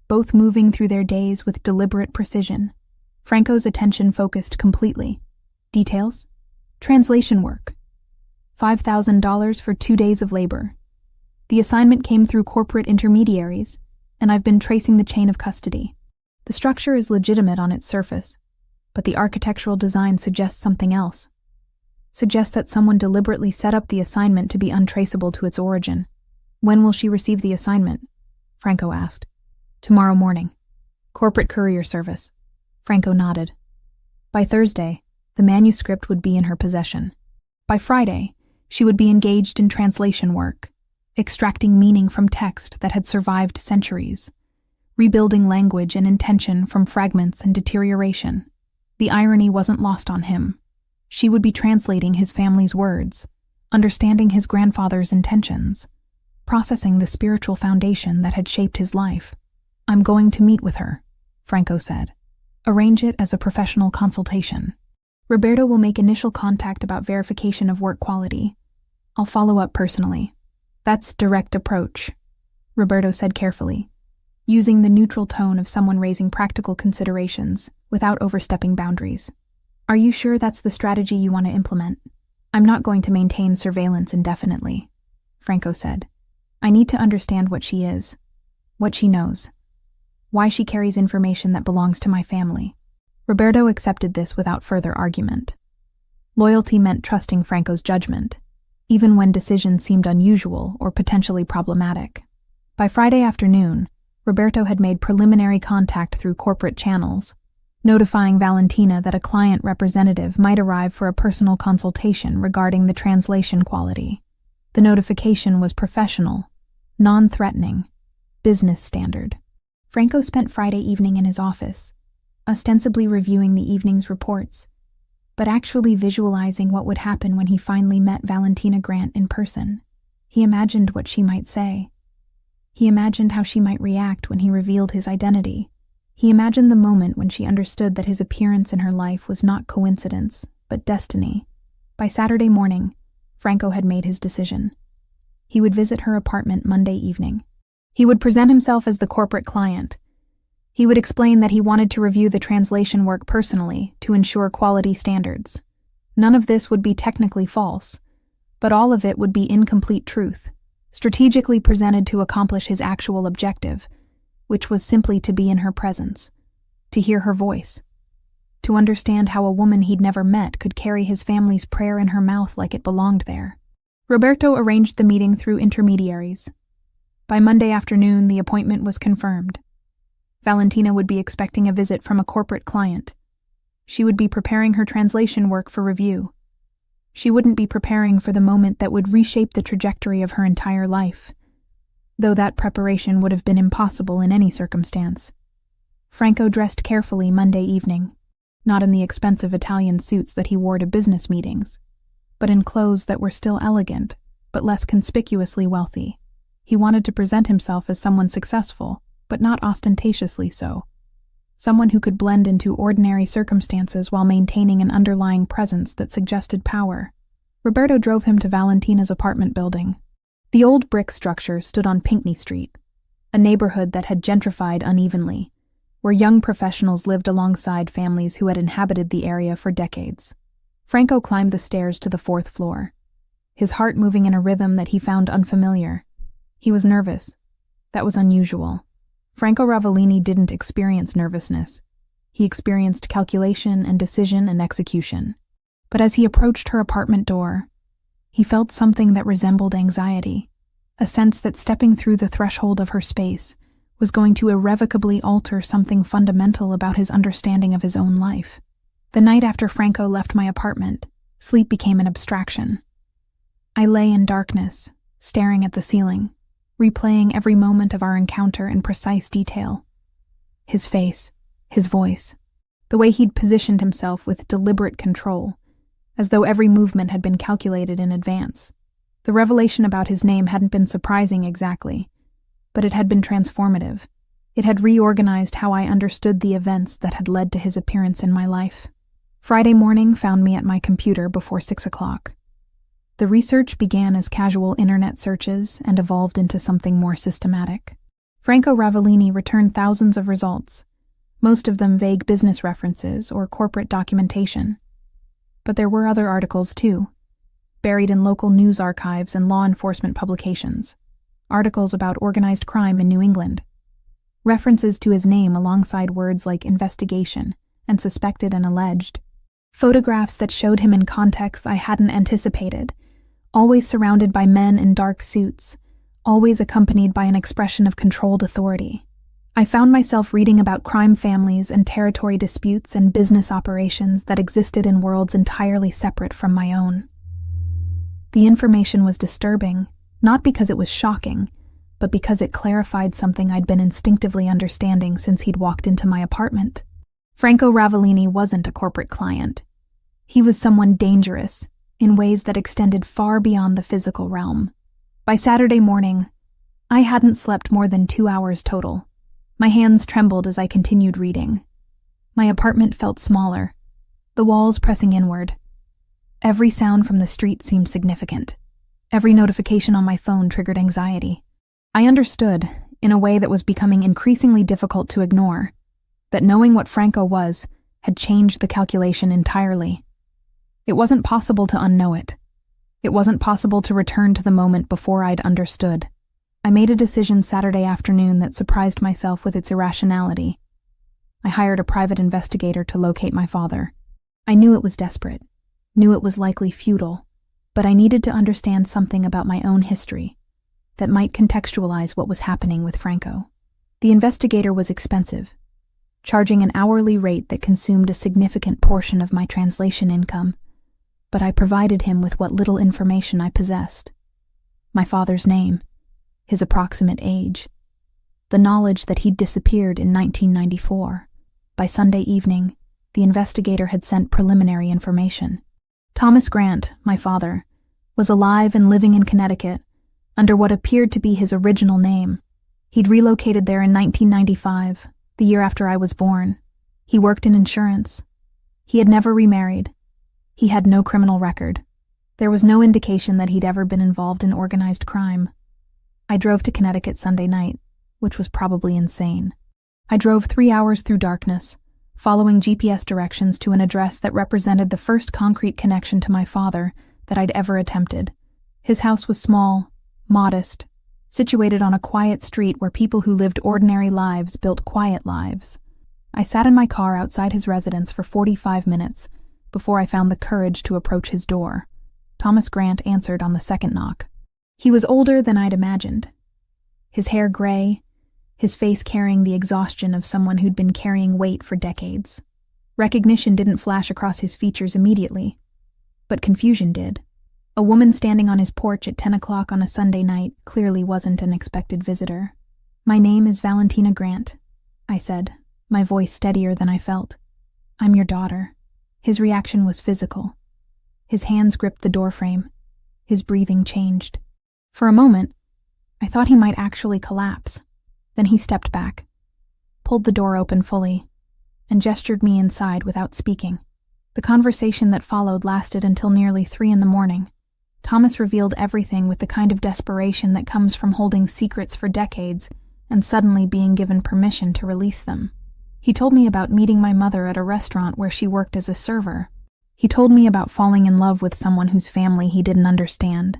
both moving through their days with deliberate precision. Franco's attention focused completely. Details? Translation work. $5,000 for 2 days of labor. The assignment came through corporate intermediaries, and I've been tracing the chain of custody. The structure is legitimate on its surface, but the architectural design suggests something else. Suggests that someone deliberately set up the assignment to be untraceable to its origin. When will she receive the assignment? Franco asked. Tomorrow morning. Corporate courier service. Franco nodded. By Thursday, the manuscript would be in her possession. By Friday, she would be engaged in translation work, extracting meaning from text that had survived centuries, rebuilding language and intention from fragments and deterioration. The irony wasn't lost on him. She would be translating his family's words, understanding his grandfather's intentions, processing the spiritual foundation that had shaped his life. I'm going to meet with her, Franco said. Arrange it as a professional consultation. Roberto will make initial contact about verification of work quality. I'll follow up personally. That's direct approach, Roberto said carefully, using the neutral tone of someone raising practical considerations without overstepping boundaries. Are you sure that's the strategy you want to implement? I'm not going to maintain surveillance indefinitely, Franco said. I need to understand what she is, what she knows, why she carries information that belongs to my family. Roberto accepted this without further argument. Loyalty meant trusting Franco's judgment, even when decisions seemed unusual or potentially problematic. By Friday afternoon, Roberto had made preliminary contact through corporate channels, notifying Valentina that a client representative might arrive for a personal consultation regarding the translation quality. The notification was professional, non-threatening, business standard. Franco spent Friday evening in his office, ostensibly reviewing the evening's reports, but actually visualizing what would happen when he finally met Valentina Grant in person. He imagined what she might say. He imagined how she might react when he revealed his identity, He imagined the moment when she understood that his appearance in her life was not coincidence, but destiny. By Saturday morning, Franco had made his decision. He would visit her apartment Monday evening. He would present himself as the corporate client. He would explain that he wanted to review the translation work personally to ensure quality standards. None of this would be technically false, but all of it would be incomplete truth, strategically presented to accomplish his actual objective, which was simply to be in her presence, to hear her voice, to understand how a woman he'd never met could carry his family's prayer in her mouth like it belonged there. Roberto arranged the meeting through intermediaries. By Monday afternoon, the appointment was confirmed. Valentina would be expecting a visit from a corporate client. She would be preparing her translation work for review. She wouldn't be preparing for the moment that would reshape the trajectory of her entire life, though that preparation would have been impossible in any circumstance. Franco dressed carefully Monday evening, not in the expensive Italian suits that he wore to business meetings, but in clothes that were still elegant, but less conspicuously wealthy. He wanted to present himself as someone successful, but not ostentatiously so. Someone who could blend into ordinary circumstances while maintaining an underlying presence that suggested power. Roberto drove him to Valentina's apartment building. The old brick structure stood on Pinckney Street, a neighborhood that had gentrified unevenly, where young professionals lived alongside families who had inhabited the area for decades. Franco climbed the stairs to the 4th floor, his heart moving in a rhythm that he found unfamiliar. He was nervous. That was unusual. Franco Ravellini didn't experience nervousness. He experienced calculation and decision and execution. But as he approached her apartment door, he felt something that resembled anxiety, a sense that stepping through the threshold of her space was going to irrevocably alter something fundamental about his understanding of his own life. The night after Franco left my apartment, sleep became an abstraction. I lay in darkness, staring at the ceiling, replaying every moment of our encounter in precise detail. His face, his voice, the way he'd positioned himself with deliberate control, as though every movement had been calculated in advance. The revelation about his name hadn't been surprising exactly, but it had been transformative. It had reorganized how I understood the events that had led to his appearance in my life. Friday morning found me at my computer before 6 o'clock. The research began as casual internet searches and evolved into something more systematic. Franco Ravellini returned thousands of results, most of them vague business references or corporate documentation. But there were other articles too, buried in local news archives and law enforcement publications. Articles about organized crime in New England. References to his name alongside words like investigation and suspected and alleged. Photographs that showed him in contexts I hadn't anticipated, always surrounded by men in dark suits, always accompanied by an expression of controlled authority. I found myself reading about crime families and territory disputes and business operations that existed in worlds entirely separate from my own. The information was disturbing, not because it was shocking, but because it clarified something I'd been instinctively understanding since he'd walked into my apartment. Franco Ravellini wasn't a corporate client. He was someone dangerous, in ways that extended far beyond the physical realm. By Saturday morning, I hadn't slept more than 2 hours total. My hands trembled as I continued reading. My apartment felt smaller, the walls pressing inward. Every sound from the street seemed significant. Every notification on my phone triggered anxiety. I understood, in a way that was becoming increasingly difficult to ignore, that knowing what Franco was had changed the calculation entirely. It wasn't possible to unknow it. It wasn't possible to return to the moment before I'd understood. I made a decision Saturday afternoon that surprised myself with its irrationality. I hired a private investigator to locate my father. I knew it was desperate, knew it was likely futile, but I needed to understand something about my own history that might contextualize what was happening with Franco. The investigator was expensive, charging an hourly rate that consumed a significant portion of my translation income, but I provided him with what little information I possessed. My father's name, his approximate age, the knowledge that he'd disappeared in 1994. By Sunday evening, the investigator had sent preliminary information. Thomas Grant, my father, was alive and living in Connecticut under what appeared to be his original name. He'd relocated there in 1995, the year after I was born. He worked in insurance. He had never remarried. He had no criminal record. There was no indication that he'd ever been involved in organized crime. I drove to Connecticut Sunday night, which was probably insane. I drove 3 hours through darkness, following GPS directions to an address that represented the first concrete connection to my father that I'd ever attempted. His house was small, modest, situated on a quiet street where people who lived ordinary lives built quiet lives. I sat in my car outside his residence for 45 minutes before I found the courage to approach his door. Thomas Grant answered on the second knock. He was older than I'd imagined. His hair gray, his face carrying the exhaustion of someone who'd been carrying weight for decades. Recognition didn't flash across his features immediately, but confusion did. A woman standing on his porch at 10 o'clock on a Sunday night clearly wasn't an expected visitor. "My name is Valentina Grant," I said, my voice steadier than I felt. "I'm your daughter." His reaction was physical. His hands gripped the doorframe. His breathing changed. For a moment, I thought he might actually collapse. Then he stepped back, pulled the door open fully, and gestured me inside without speaking. The conversation that followed lasted until nearly 3 a.m. Thomas revealed everything with the kind of desperation that comes from holding secrets for decades and suddenly being given permission to release them. He told me about meeting my mother at a restaurant where she worked as a server. He told me about falling in love with someone whose family he didn't understand.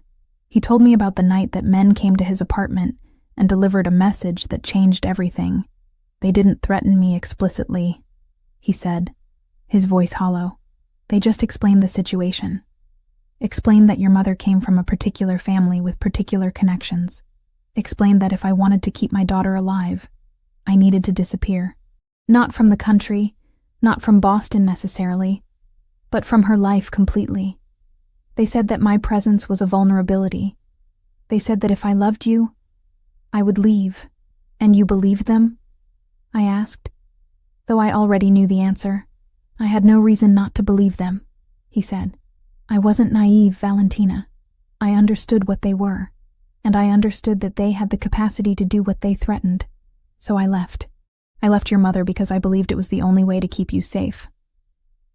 He told me about the night that men came to his apartment and delivered a message that changed everything. "They didn't threaten me explicitly," he said, his voice hollow. "They just explained the situation. Explained that your mother came from a particular family with particular connections. Explained that if I wanted to keep my daughter alive, I needed to disappear. Not from the country, not from Boston necessarily, but from her life completely. They said that my presence was a vulnerability. They said that if I loved you, I would leave." "And you believed them?" I asked. Though I already knew the answer, I had no reason not to believe them, he said. "I wasn't naive, Valentina. I understood what they were, and I understood that they had the capacity to do what they threatened. So I left. I left your mother because I believed it was the only way to keep you safe.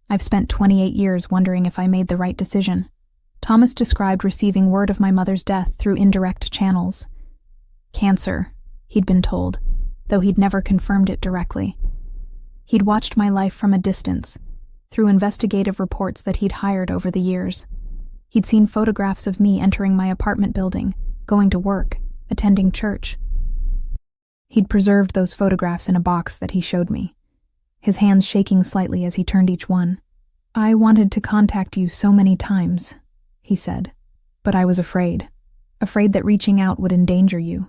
I've spent 28 years wondering if I made the right decision." Thomas described receiving word of my mother's death through indirect channels. Cancer, he'd been told, though he'd never confirmed it directly. He'd watched my life from a distance, through investigative reports that he'd hired over the years. He'd seen photographs of me entering my apartment building, going to work, attending church. He'd preserved those photographs in a box that he showed me, his hands shaking slightly as he turned each one. "I wanted to contact you so many times," he said, "but I was afraid that reaching out would endanger you,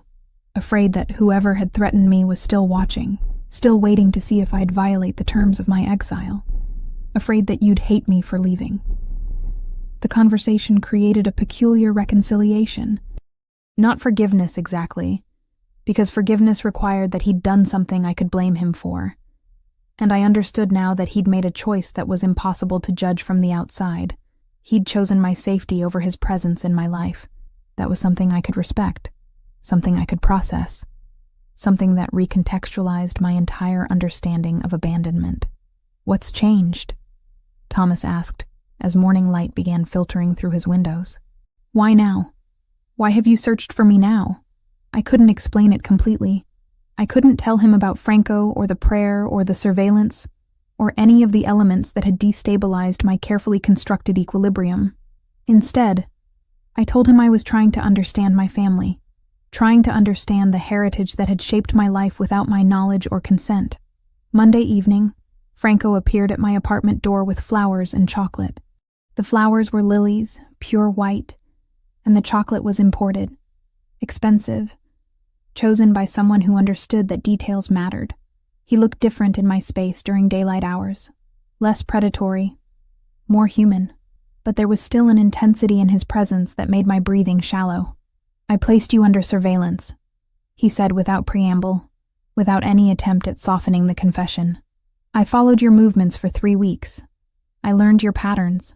afraid that whoever had threatened me was still watching, still waiting to see if I'd violate the terms of my exile, afraid that you'd hate me for leaving." The conversation created a peculiar reconciliation. Not forgiveness exactly, because forgiveness required that he'd done something I could blame him for. And I understood now that he'd made a choice that was impossible to judge from the outside. He'd chosen my safety over his presence in my life. That was something I could respect, something I could process, something that recontextualized my entire understanding of abandonment. "What's changed?" Thomas asked, as morning light began filtering through his windows. "Why now? Why have you searched for me now?" I couldn't explain it completely. I couldn't tell him about Franco or the prayer or the surveillance, or any of the elements that had destabilized my carefully constructed equilibrium. Instead, I told him I was trying to understand my family, trying to understand the heritage that had shaped my life without my knowledge or consent. Monday evening, Franco appeared at my apartment door with flowers and chocolate. The flowers were lilies, pure white, and the chocolate was imported, expensive, chosen by someone who understood that details mattered. He looked different in my space during daylight hours, less predatory, more human, but there was still an intensity in his presence that made my breathing shallow. "I placed you under surveillance," he said without preamble, without any attempt at softening the confession. "I followed your movements for 3 weeks. I learned your patterns.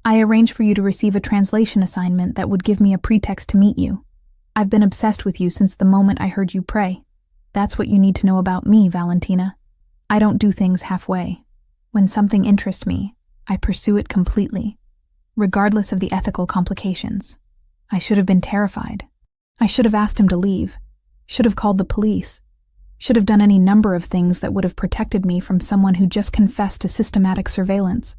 I arranged for you to receive a translation assignment that would give me a pretext to meet you. I've been obsessed with you since the moment I heard you pray. That's what you need to know about me, Valentina." I don't do things halfway. When something interests me, I pursue it completely, regardless of the ethical complications. I should have been terrified. I should have asked him to leave, should have called the police, should have done any number of things that would have protected me from someone who just confessed to systematic surveillance.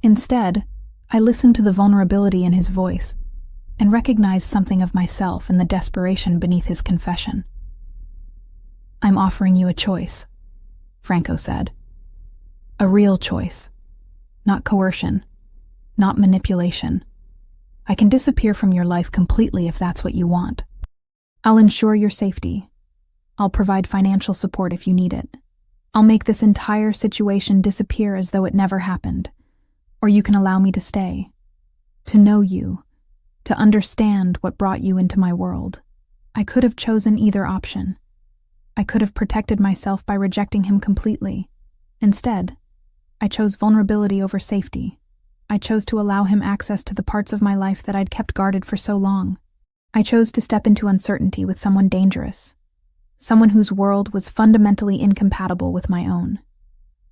Instead, I listened to the vulnerability in his voice and recognized something of myself in the desperation beneath his confession. "I'm offering you a choice," Franco said. "A real choice. Not coercion. Not manipulation. I can disappear from your life completely if that's what you want. I'll ensure your safety. I'll provide financial support if you need it. I'll make this entire situation disappear as though it never happened. Or you can allow me to stay. To know you. To understand what brought you into my world. I could have chosen either option. I could have protected myself by rejecting him completely. Instead, I chose vulnerability over safety. I chose to allow him access to the parts of my life that I'd kept guarded for so long. I chose to step into uncertainty with someone dangerous. Someone whose world was fundamentally incompatible with my own.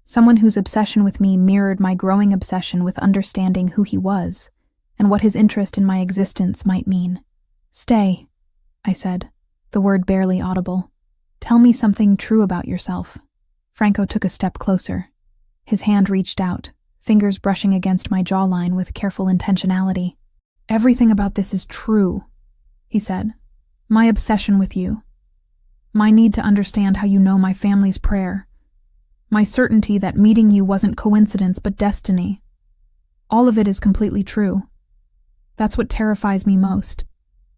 Someone whose obsession with me mirrored my growing obsession with understanding who he was and what his interest in my existence might mean. "Stay," I said, the word barely audible. "Tell me something true about yourself." Franco took a step closer. His hand reached out, fingers brushing against my jawline with careful intentionality. "Everything about this is true," he said. "My obsession with you. My need to understand how you know my family's prayer. My certainty that meeting you wasn't coincidence but destiny. All of it is completely true. That's what terrifies me most.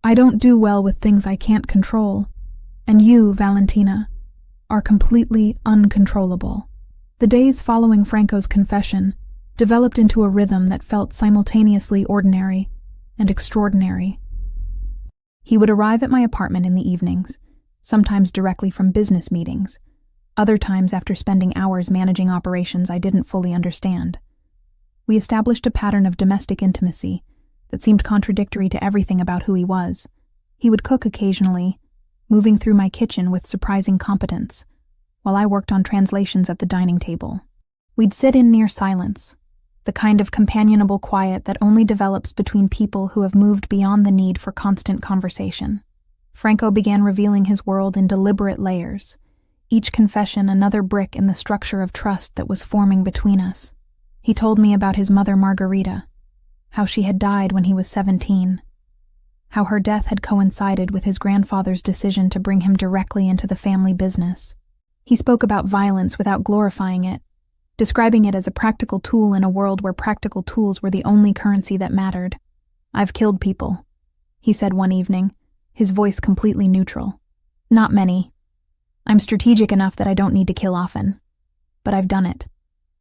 I don't do well with things I can't control. And you, Valentina, are completely uncontrollable." The days following Franco's confession developed into a rhythm that felt simultaneously ordinary and extraordinary. He would arrive at my apartment in the evenings, sometimes directly from business meetings, other times after spending hours managing operations I didn't fully understand. We established a pattern of domestic intimacy that seemed contradictory to everything about who he was. He would cook occasionally, moving through my kitchen with surprising competence, while I worked on translations at the dining table. We'd sit in near silence, the kind of companionable quiet that only develops between people who have moved beyond the need for constant conversation. Franco began revealing his world in deliberate layers, each confession another brick in the structure of trust that was forming between us. He told me about his mother Margarita, how she had died when he was 17, how her death had coincided with his grandfather's decision to bring him directly into the family business. He spoke about violence without glorifying it, describing it as a practical tool in a world where practical tools were the only currency that mattered. "I've killed people," he said one evening, his voice completely neutral. "Not many. I'm strategic enough that I don't need to kill often. But I've done it.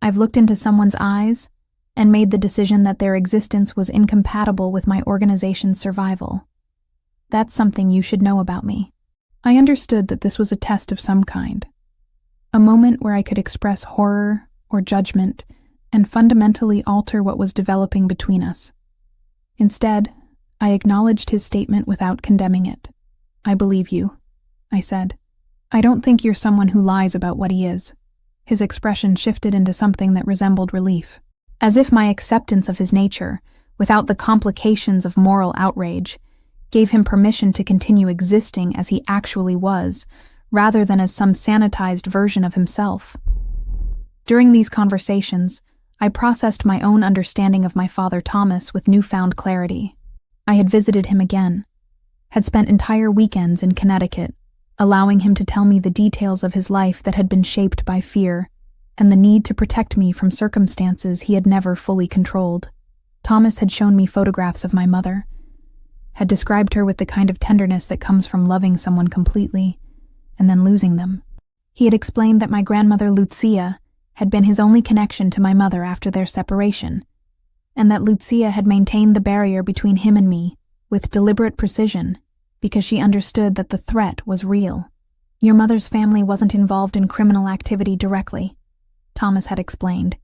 I've looked into someone's eyes and made the decision that their existence was incompatible with my organization's survival. That's something you should know about me." I understood that this was a test of some kind. A moment where I could express horror or judgment and fundamentally alter what was developing between us. Instead, I acknowledged his statement without condemning it. "I believe you," I said. "I don't think you're someone who lies about what he is." His expression shifted into something that resembled relief, as if my acceptance of his nature, without the complications of moral outrage, gave him permission to continue existing as he actually was, rather than as some sanitized version of himself. During these conversations, I processed my own understanding of my father Thomas with newfound clarity. I had visited him again, had spent entire weekends in Connecticut, allowing him to tell me the details of his life that had been shaped by fear and the need to protect me from circumstances he had never fully controlled. Thomas had shown me photographs of my mother, had described her with the kind of tenderness that comes from loving someone completely and then losing them. He had explained that my grandmother Lucia had been his only connection to my mother after their separation, and that Lucia had maintained the barrier between him and me with deliberate precision because she understood that the threat was real. "Your mother's family wasn't involved in criminal activity directly," Thomas had explained,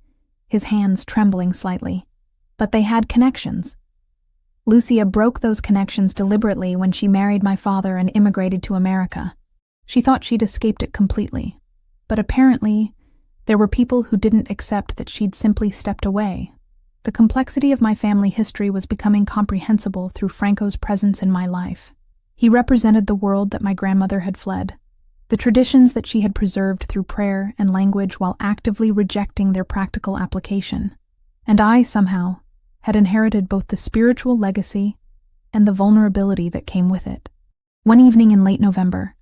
his hands trembling slightly, "but they had connections. Lucia broke those connections deliberately when she married my father and immigrated to America. She thought she'd escaped it completely, but apparently There were people who didn't accept that she'd simply stepped away. The complexity of my family history was becoming comprehensible through Franco's presence in my life. He represented the world that my grandmother had fled, the traditions that she had preserved through prayer and language while actively rejecting their practical application. And I, somehow, had inherited both the spiritual legacy and the vulnerability that came with it. One evening in late November,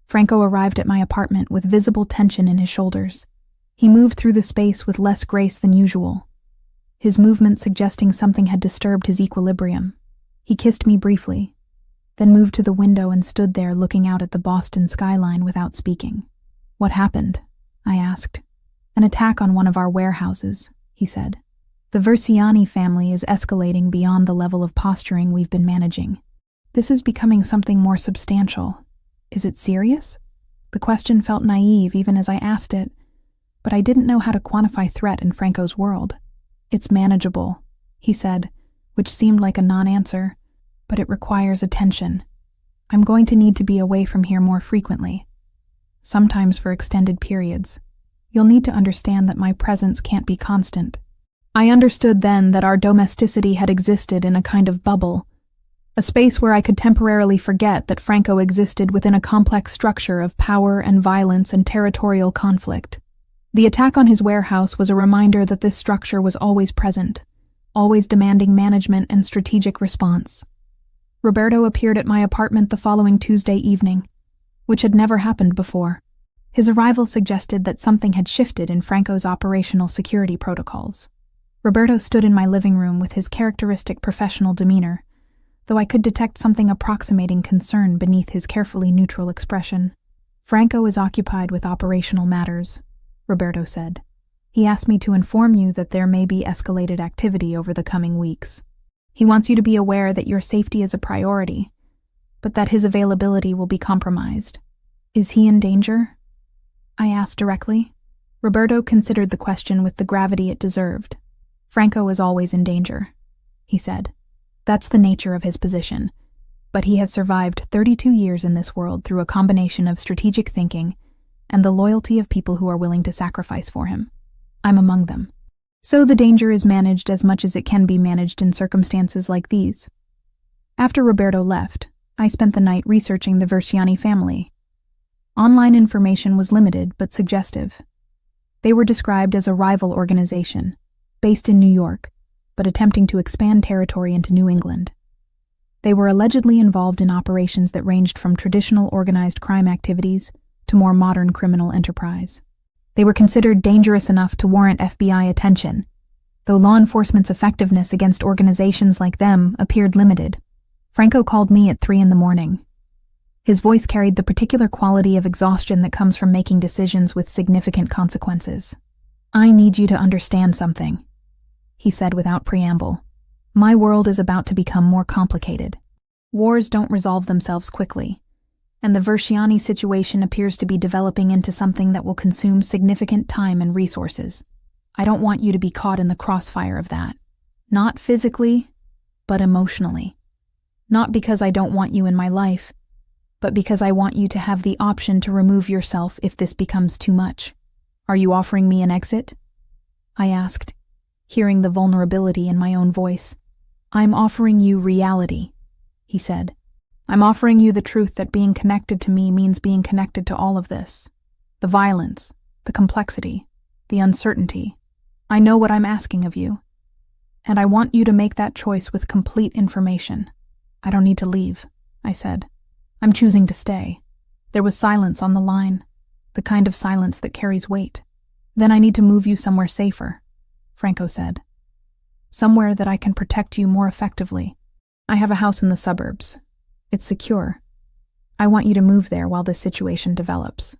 Franco arrived at my apartment with visible tension in his shoulders. He moved through the space with less grace than usual, his movement suggesting something had disturbed his equilibrium. He kissed me briefly, then moved to the window and stood there looking out at the Boston skyline without speaking. "What happened?" I asked. "An attack on one of our warehouses," he said. "The Versiani family is escalating beyond the level of posturing we've been managing. This is becoming something more substantial. Is it serious?" The question felt naive even as I asked it, but I didn't know how to quantify threat in Franco's world. "It's manageable," he said, which seemed like a non-answer, "but it requires attention. I'm going to need to be away from here more frequently, sometimes for extended periods. You'll need to understand that my presence can't be constant." I understood then that our domesticity had existed in a kind of bubble, a space where I could temporarily forget that Franco existed within a complex structure of power and violence and territorial conflict. The attack on his warehouse was a reminder that this structure was always present, always demanding management and strategic response. Roberto appeared at my apartment the following Tuesday evening, which had never happened before. His arrival suggested that something had shifted in Franco's operational security protocols. Roberto stood in my living room with his characteristic professional demeanor, though I could detect something approximating concern beneath his carefully neutral expression. "Franco is occupied with operational matters," Roberto said. "He asked me to inform you that there may be escalated activity over the coming weeks. He wants you to be aware that your safety is a priority, but that his availability will be compromised." "Is he in danger?" I asked directly. Roberto considered the question with the gravity it deserved. "Franco is always in danger," he said. "That's the nature of his position, but he has survived 32 years in this world through a combination of strategic thinking and the loyalty of people who are willing to sacrifice for him. I'm among them. So the danger is managed as much as it can be managed in circumstances like these." After Roberto left, I spent the night researching the Versiani family. Online information was limited but suggestive. They were described as a rival organization, based in New York, but attempting to expand territory into New England. They were allegedly involved in operations that ranged from traditional organized crime activities to more modern criminal enterprise. They were considered dangerous enough to warrant FBI attention, though law enforcement's effectiveness against organizations like them appeared limited. Franco called me at 3 a.m. His voice carried the particular quality of exhaustion that comes from making decisions with significant consequences. "I need you to understand something," he said without preamble. "My world is about to become more complicated. Wars don't resolve themselves quickly, and the Versiani situation appears to be developing into something that will consume significant time and resources. I don't want you to be caught in the crossfire of that. Not physically, but emotionally. Not because I don't want you in my life, but because I want you to have the option to remove yourself if this becomes too much. Are you offering me an exit?" I asked, hearing the vulnerability in my own voice. "I'm offering you reality," he said. "I'm offering you the truth that being connected to me means being connected to all of this. The violence, the complexity, the uncertainty. I know what I'm asking of you, and I want you to make that choice with complete information." "I don't need to leave," I said. "I'm choosing to stay." There was silence on the line, the kind of silence that carries weight. "Then I need to move you somewhere safer," Franco said. "Somewhere that I can protect you more effectively. I have a house in the suburbs. It's secure. I want you to move there while this situation develops."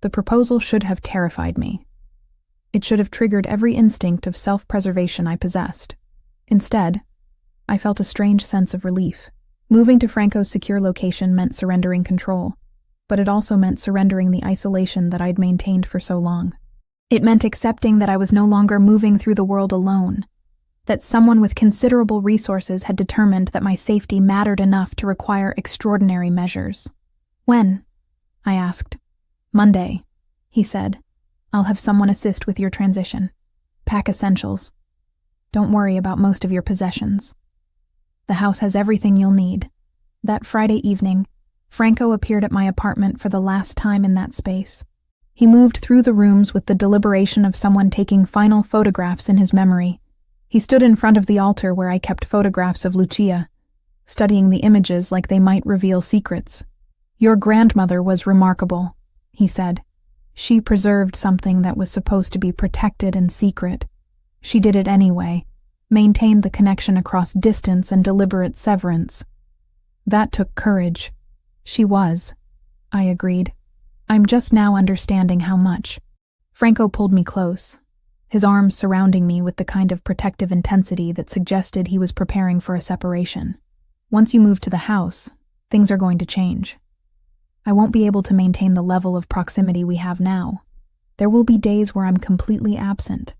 The proposal should have terrified me. It should have triggered every instinct of self-preservation I possessed. Instead, I felt a strange sense of relief. Moving to Franco's secure location meant surrendering control, but it also meant surrendering the isolation that I'd maintained for so long. It meant accepting that I was no longer moving through the world alone, that someone with considerable resources had determined that my safety mattered enough to require extraordinary measures. "When?" I asked. "Monday," he said. I'll have someone assist with your transition. Pack essentials. Don't worry about most of your possessions. The house has everything you'll need. That Friday evening, Franco appeared at my apartment for the last time in that space. He moved through the rooms with the deliberation of someone taking final photographs in his memory. He stood in front of the altar where I kept photographs of Lucia, studying the images like they might reveal secrets. Your grandmother was remarkable, he said. She preserved something that was supposed to be protected and secret. She did it anyway, maintained the connection across distance and deliberate severance. That took courage. She was, I agreed. I'm just now understanding how much. Franco pulled me close, his arms surrounding me with the kind of protective intensity that suggested he was preparing for a separation. Once you move to the house, things are going to change. I won't be able to maintain the level of proximity we have now. There will be days where I'm completely absent.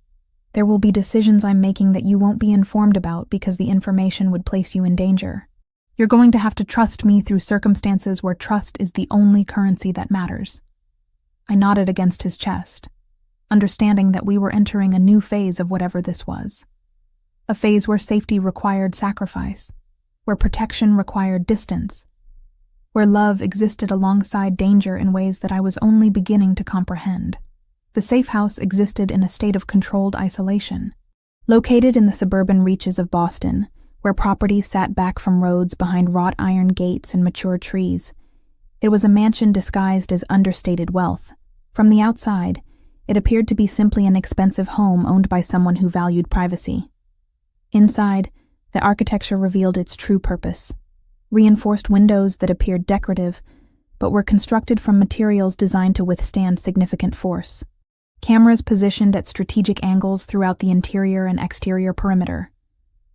There will be decisions I'm making that you won't be informed about because the information would place you in danger. You're going to have to trust me through circumstances where trust is the only currency that matters. I nodded against his chest, understanding that we were entering a new phase of whatever this was. A phase where safety required sacrifice, where protection required distance, where love existed alongside danger in ways that I was only beginning to comprehend. The safe house existed in a state of controlled isolation. Located in the suburban reaches of Boston, where properties sat back from roads behind wrought iron gates and mature trees, it was a mansion disguised as understated wealth. From the outside, it appeared to be simply an expensive home owned by someone who valued privacy. Inside, the architecture revealed its true purpose. Reinforced windows that appeared decorative, but were constructed from materials designed to withstand significant force. Cameras positioned at strategic angles throughout the interior and exterior perimeter.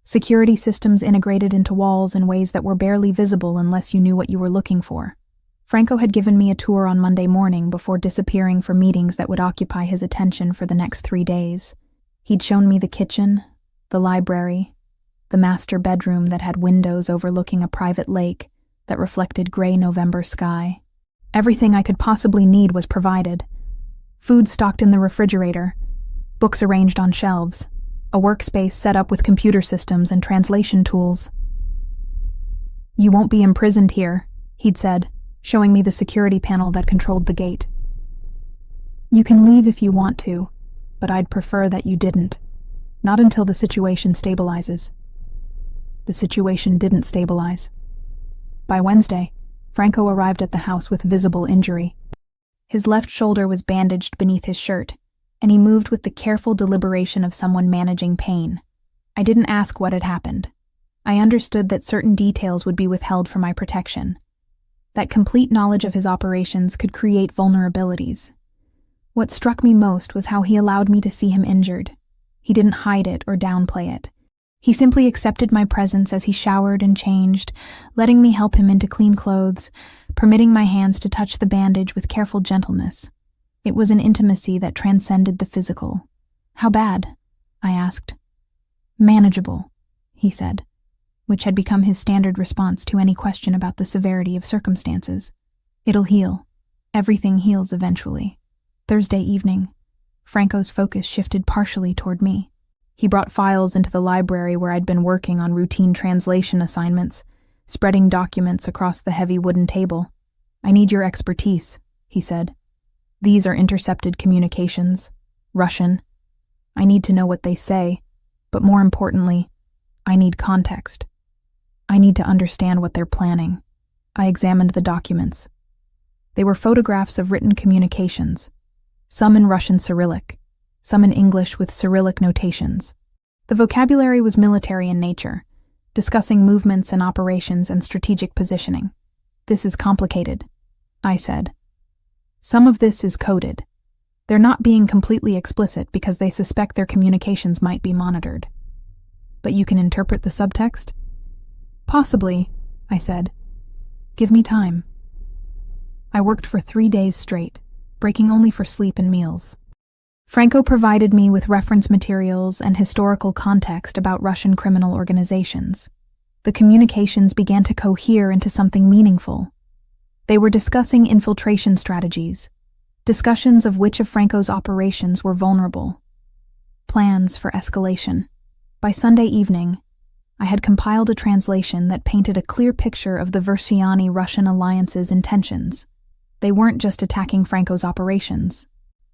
Security systems integrated into walls in ways that were barely visible unless you knew what you were looking for. Franco had given me a tour on Monday morning before disappearing for meetings that would occupy his attention for the next 3 days. He'd shown me the kitchen, the library, the master bedroom that had windows overlooking a private lake that reflected gray November sky. Everything I could possibly need was provided. Food stocked in the refrigerator, books arranged on shelves, a workspace set up with computer systems and translation tools. "You won't be imprisoned here," he'd said, showing me the security panel that controlled the gate. "You can leave if you want to, but I'd prefer that you didn't. Not until the situation stabilizes." The situation didn't stabilize. By Wednesday, Franco arrived at the house with visible injury. His left shoulder was bandaged beneath his shirt, and he moved with the careful deliberation of someone managing pain. I didn't ask what had happened. I understood that certain details would be withheld for my protection. That complete knowledge of his operations could create vulnerabilities. What struck me most was how he allowed me to see him injured. He didn't hide it or downplay it. He simply accepted my presence as he showered and changed, letting me help him into clean clothes, permitting my hands to touch the bandage with careful gentleness. It was an intimacy that transcended the physical. "How bad?" I asked. "Manageable," he said, which had become his standard response to any question about the severity of circumstances. "It'll heal. Everything heals eventually." Thursday evening, Franco's focus shifted partially toward me. He brought files into the library where I'd been working on routine translation assignments, spreading documents across the heavy wooden table. "I need your expertise," he said. "These are intercepted communications, Russian. I need to know what they say, but more importantly, I need context. I need to understand what they're planning." I examined the documents. They were photographs of written communications, some in Russian Cyrillic, some in English with Cyrillic notations. The vocabulary was military in nature, discussing movements and operations and strategic positioning. "This is complicated," I said. "Some of this is coded. They're not being completely explicit because they suspect their communications might be monitored. But you can interpret the subtext?" "Possibly," I said. "Give me time." I worked for 3 days straight, breaking only for sleep and meals. Franco provided me with reference materials and historical context about Russian criminal organizations. The communications began to cohere into something meaningful. They were discussing infiltration strategies, Discussions of which of Franco's operations were vulnerable. Plans for escalation. By Sunday evening, I had compiled a translation that painted a clear picture of the Versiani-Russian alliance's intentions. They weren't just attacking Franco's operations.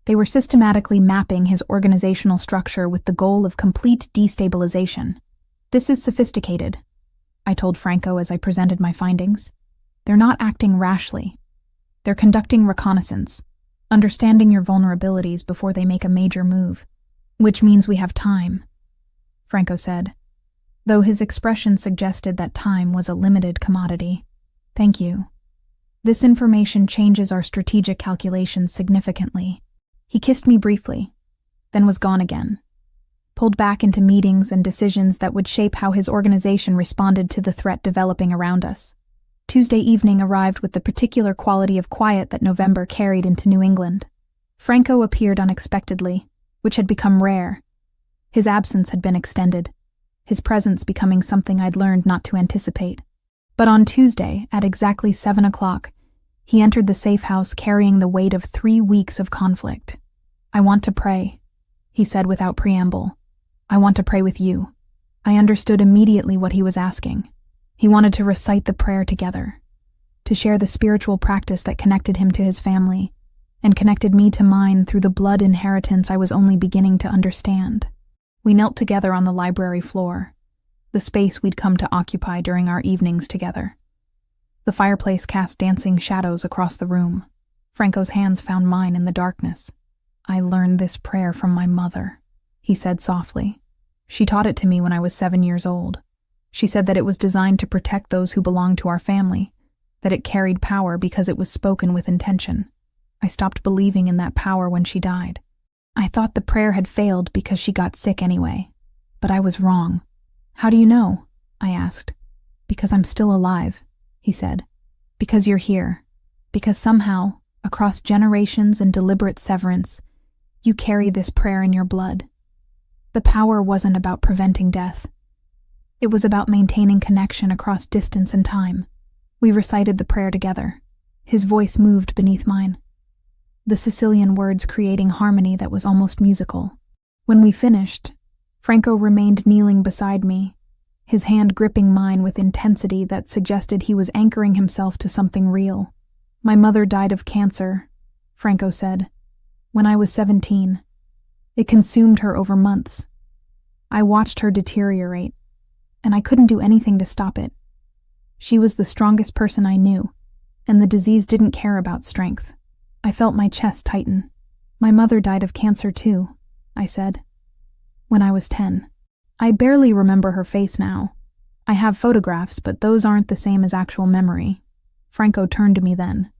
They were systematically mapping his organizational structure with the goal of complete destabilization. "This is sophisticated," I told Franco as I presented my findings. "They're not acting rashly. They're conducting reconnaissance, understanding your vulnerabilities before they make a major move, which means we have time," Franco said, though his expression suggested that time was a limited commodity. "Thank you. This information changes our strategic calculations significantly." He kissed me briefly, then was gone again, pulled back into meetings and decisions that would shape how his organization responded to the threat developing around us. Tuesday evening arrived with the particular quality of quiet that November carried into New England. Franco appeared unexpectedly, which had become rare. His absence had been extended, his presence becoming something I'd learned not to anticipate. But on Tuesday, at exactly 7 o'clock, he entered the safe house carrying the weight of 3 weeks of conflict. "I want to pray," he said without preamble. "I want to pray with you." I understood immediately what he was asking. He wanted to recite the prayer together, to share the spiritual practice that connected him to his family, and connected me to mine through the blood inheritance I was only beginning to understand. We knelt together on the library floor, the space we'd come to occupy during our evenings together. The fireplace cast dancing shadows across the room. Franco's hands found mine in the darkness. "I learned this prayer from my mother," he said softly. "She taught it to me when I was 7 years old. She said that it was designed to protect those who belonged to our family, that it carried power because it was spoken with intention. I stopped believing in that power when she died. I thought the prayer had failed because she got sick anyway. But I was wrong." "How do you know?" I asked. "Because I'm still alive," he said. "Because you're here. Because somehow, across generations and deliberate severance, you carry this prayer in your blood." The power wasn't about preventing death. It was about maintaining connection across distance and time. We recited the prayer together. His voice moved beneath mine, the Sicilian words creating harmony that was almost musical. When we finished, Franco remained kneeling beside me, his hand gripping mine with intensity that suggested he was anchoring himself to something real. "My mother died of cancer," Franco said, "when I was 17. It consumed her over months. I watched her deteriorate, and I couldn't do anything to stop it. She was the strongest person I knew, and the disease didn't care about strength." I felt my chest tighten. "My mother died of cancer too," I said, "when I was 10. I barely remember her face now. I have photographs, but those aren't the same as actual memory." Franco turned to me then,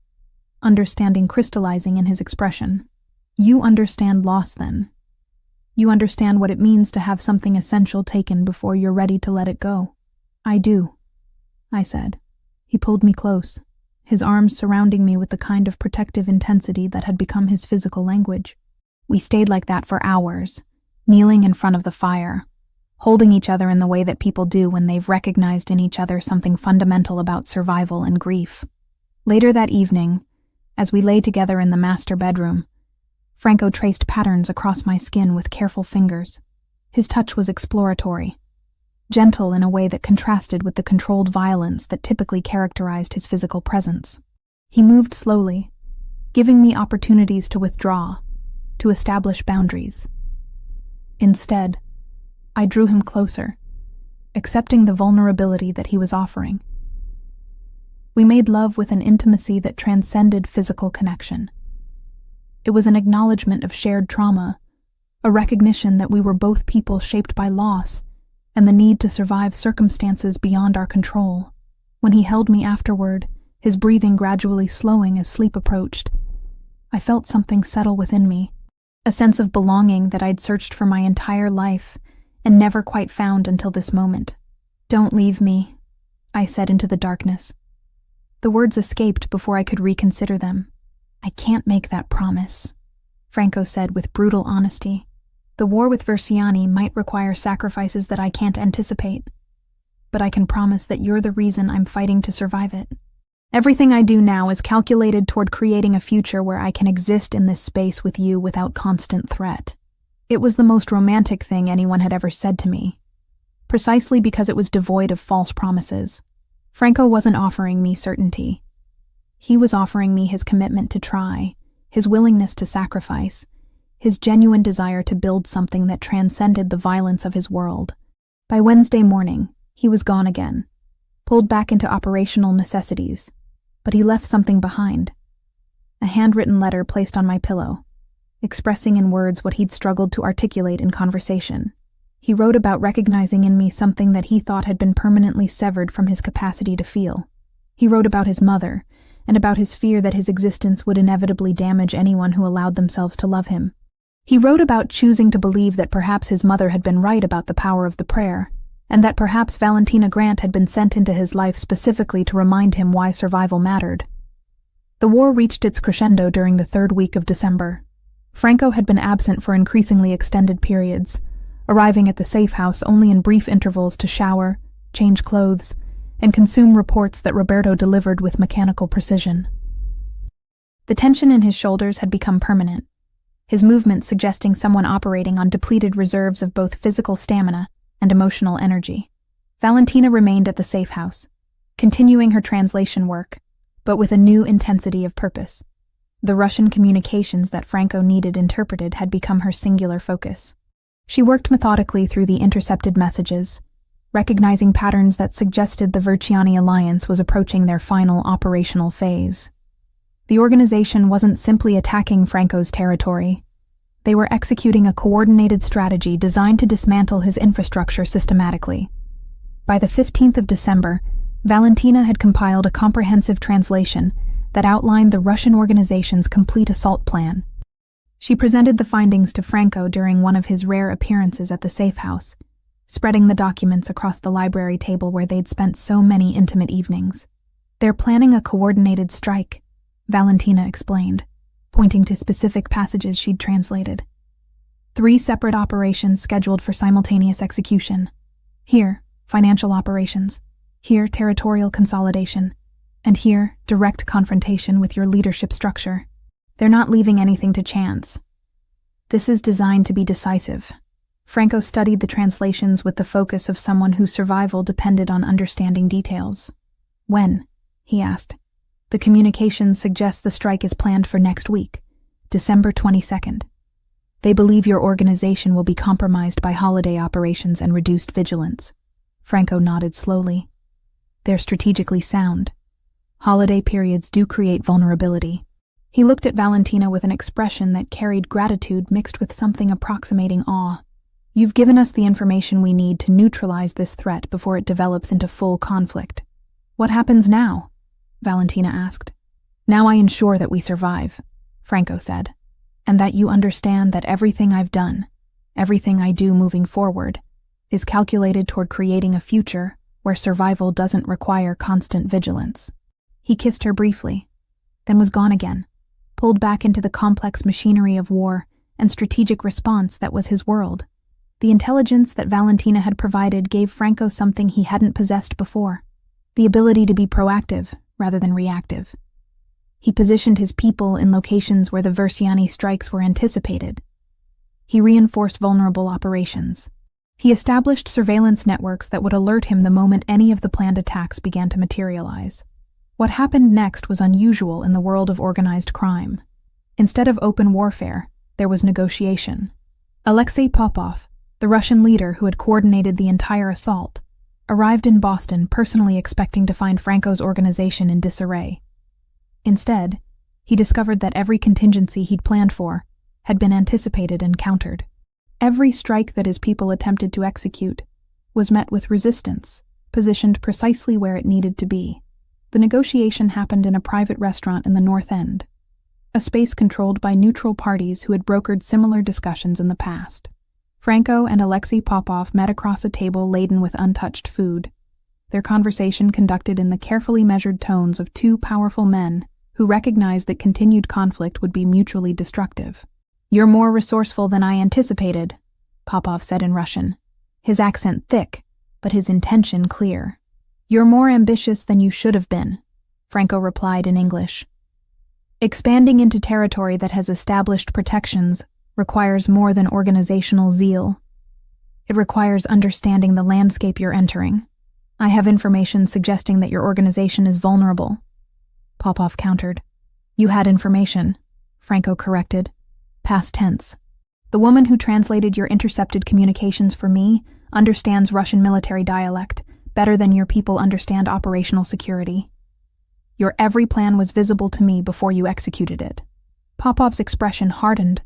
understanding crystallizing in his expression. "You understand loss then. You understand what it means to have something essential taken before you're ready to let it go." "I do," I said. He pulled me close, his arms surrounding me with the kind of protective intensity that had become his physical language. We stayed like that for hours, kneeling in front of the fire, holding each other in the way that people do when they've recognized in each other something fundamental about survival and grief. Later that evening, as we lay together in the master bedroom, Franco traced patterns across my skin with careful fingers. His touch was exploratory, gentle in a way that contrasted with the controlled violence that typically characterized his physical presence. He moved slowly, giving me opportunities to withdraw, to establish boundaries. Instead, I drew him closer, accepting the vulnerability that he was offering. We made love with an intimacy that transcended physical connection. It was an acknowledgement of shared trauma, a recognition that we were both people shaped by loss and the need to survive circumstances beyond our control. When he held me afterward, his breathing gradually slowing as sleep approached, I felt something settle within me, a sense of belonging that I'd searched for my entire life and never quite found until this moment. "Don't leave me," I said into the darkness. The words escaped before I could reconsider them. "I can't make that promise," Franco said with brutal honesty. "The war with Versiani might require sacrifices that I can't anticipate, but I can promise that you're the reason I'm fighting to survive it." Everything I do now is calculated toward creating a future where I can exist in this space with you without constant threat. It was the most romantic thing anyone had ever said to me, precisely because it was devoid of false promises. Franco wasn't offering me certainty. He was offering me his commitment to try, his willingness to sacrifice, his genuine desire to build something that transcended the violence of his world. By Wednesday morning, he was gone again, pulled back into operational necessities, but he left something behind. A handwritten letter placed on my pillow, expressing in words what he'd struggled to articulate in conversation. He wrote about recognizing in me something that he thought had been permanently severed from his capacity to feel. He wrote about his mother, and about his fear that his existence would inevitably damage anyone who allowed themselves to love him. He wrote about choosing to believe that perhaps his mother had been right about the power of the prayer, and that perhaps Valentina Grant had been sent into his life specifically to remind him why survival mattered. The war reached its crescendo during the third week of December. Franco had been absent for increasingly extended periods, arriving at the safe house only in brief intervals to shower, change clothes, and consume reports that Roberto delivered with mechanical precision. The tension in his shoulders had become permanent, his movements suggesting someone operating on depleted reserves of both physical stamina and emotional energy. Valentina remained at the safe house, continuing her translation work, but with a new intensity of purpose. The Russian communications that Franco needed interpreted had become her singular focus. She worked methodically through the intercepted messages, recognizing patterns that suggested the Verciani alliance was approaching their final operational phase. The organization wasn't simply attacking Franco's territory. They were executing a coordinated strategy designed to dismantle his infrastructure systematically. By the 15th of December, Valentina had compiled a comprehensive translation that outlined the Russian organization's complete assault plan. She presented the findings to Franco during one of his rare appearances at the safe house, spreading the documents across the library table where they'd spent so many intimate evenings. "They're planning a coordinated strike," Valentina explained, pointing to specific passages she'd translated. 3 separate operations scheduled for simultaneous execution. Here, financial operations. Here, territorial consolidation. And here, direct confrontation with your leadership structure. They're not leaving anything to chance. This is designed to be decisive. Franco studied the translations with the focus of someone whose survival depended on understanding details. "When?" he asked. "The communications suggest the strike is planned for next week, December 22nd. They believe your organization will be compromised by holiday operations and reduced vigilance." Franco nodded slowly. "They're strategically sound. Holiday periods do create vulnerability." He looked at Valentina with an expression that carried gratitude mixed with something approximating awe. "You've given us the information we need to neutralize this threat before it develops into full conflict. What happens now?" Valentina asked. "Now I ensure that we survive," Franco said, "and that you understand that everything I've done, everything I do moving forward, is calculated toward creating a future where survival doesn't require constant vigilance." He kissed her briefly, then was gone again, pulled back into the complex machinery of war and strategic response that was his world. The intelligence that Valentina had provided gave Franco something he hadn't possessed before, the ability to be proactive rather than reactive. He positioned his people in locations where the Verciani strikes were anticipated. He reinforced vulnerable operations. He established surveillance networks that would alert him the moment any of the planned attacks began to materialize. What happened next was unusual in the world of organized crime. Instead of open warfare, there was negotiation. Alexei Popov, the Russian leader who had coordinated the entire assault, arrived in Boston personally expecting to find Franco's organization in disarray. Instead, he discovered that every contingency he'd planned for had been anticipated and countered. Every strike that his people attempted to execute was met with resistance, positioned precisely where it needed to be. The negotiation happened in a private restaurant in the North End, a space controlled by neutral parties who had brokered similar discussions in the past. Franco and Alexei Popov met across a table laden with untouched food, their conversation conducted in the carefully measured tones of 2 powerful men who recognized that continued conflict would be mutually destructive. "You're more resourceful than I anticipated," Popov said in Russian, his accent thick, but his intention clear. "You're more ambitious than you should have been," Franco replied in English. Expanding into territory that has established protections requires more than organizational zeal. It requires understanding the landscape you're entering. I have information suggesting that your organization is vulnerable. Popov countered. You had information, Franco corrected. Past tense. The woman who translated your intercepted communications for me understands Russian military dialect better than your people understand operational security. Your every plan was visible to me before you executed it. Popov's expression hardened,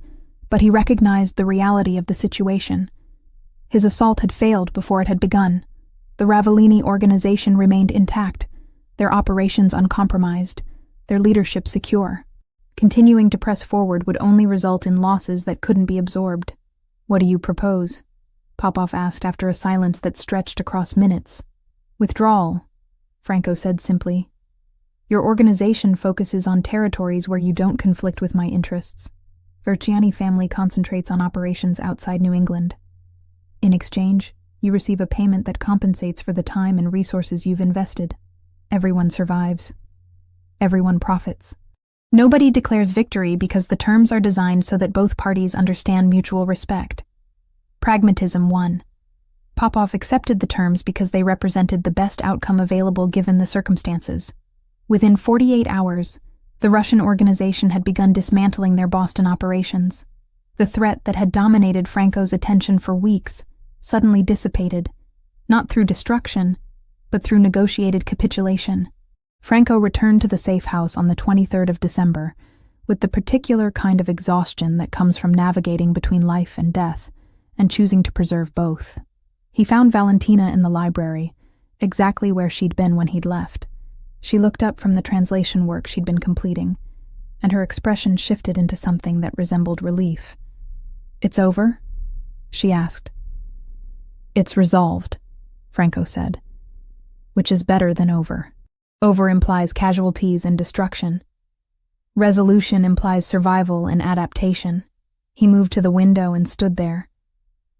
but he recognized the reality of the situation. His assault had failed before it had begun. The Ravellini organization remained intact, their operations uncompromised, their leadership secure. Continuing to press forward would only result in losses that couldn't be absorbed. What do you propose? Popov asked after a silence that stretched across minutes. Withdrawal, Franco said simply. Your organization focuses on territories where you don't conflict with my interests. Verciani family concentrates on operations outside New England. In exchange, you receive a payment that compensates for the time and resources you've invested. Everyone survives. Everyone profits. Nobody declares victory because the terms are designed so that both parties understand mutual respect. Pragmatism won. Popov accepted the terms because they represented the best outcome available given the circumstances. Within 48 hours, the Russian organization had begun dismantling their Boston operations. The threat that had dominated Franco's attention for weeks suddenly dissipated, not through destruction, but through negotiated capitulation. Franco returned to the safe house on the 23rd of December, with the particular kind of exhaustion that comes from navigating between life and death, and choosing to preserve both. He found Valentina in the library, exactly where she'd been when he'd left. She looked up from the translation work she'd been completing, and her expression shifted into something that resembled relief. It's over? She asked. It's resolved, Franco said, which is better than over. Over implies casualties and destruction. Resolution implies survival and adaptation. He moved to the window and stood there,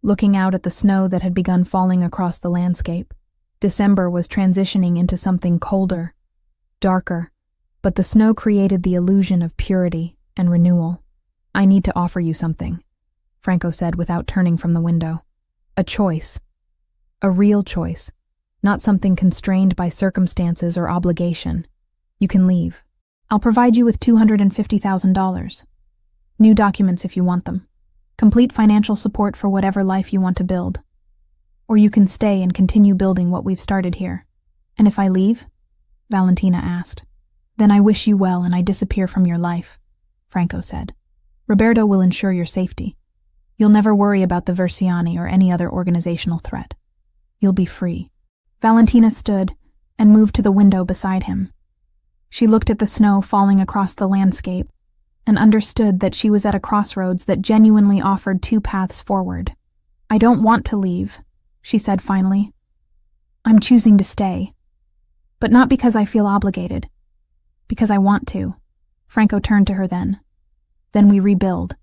looking out at the snow that had begun falling across the landscape. December was transitioning into something colder, darker, but the snow created the illusion of purity and renewal. I need to offer you something, Franco said without turning from the window. A choice. A real choice. Not something constrained by circumstances or obligation. You can leave. I'll provide you with $250,000. New documents if you want them. Complete financial support for whatever life you want to build. Or you can stay and continue building what we've started here. And if I leave? Valentina asked. Then I wish you well and I disappear from your life, Franco said. Roberto will ensure your safety. You'll never worry about the Verciani or any other organizational threat. You'll be free. Valentina stood and moved to the window beside him. She looked at the snow falling across the landscape and understood that she was at a crossroads that genuinely offered two paths forward. I don't want to leave, she said finally. I'm choosing to stay. But not because I feel obligated. Because I want to. Franco turned to her then. Then we rebuild,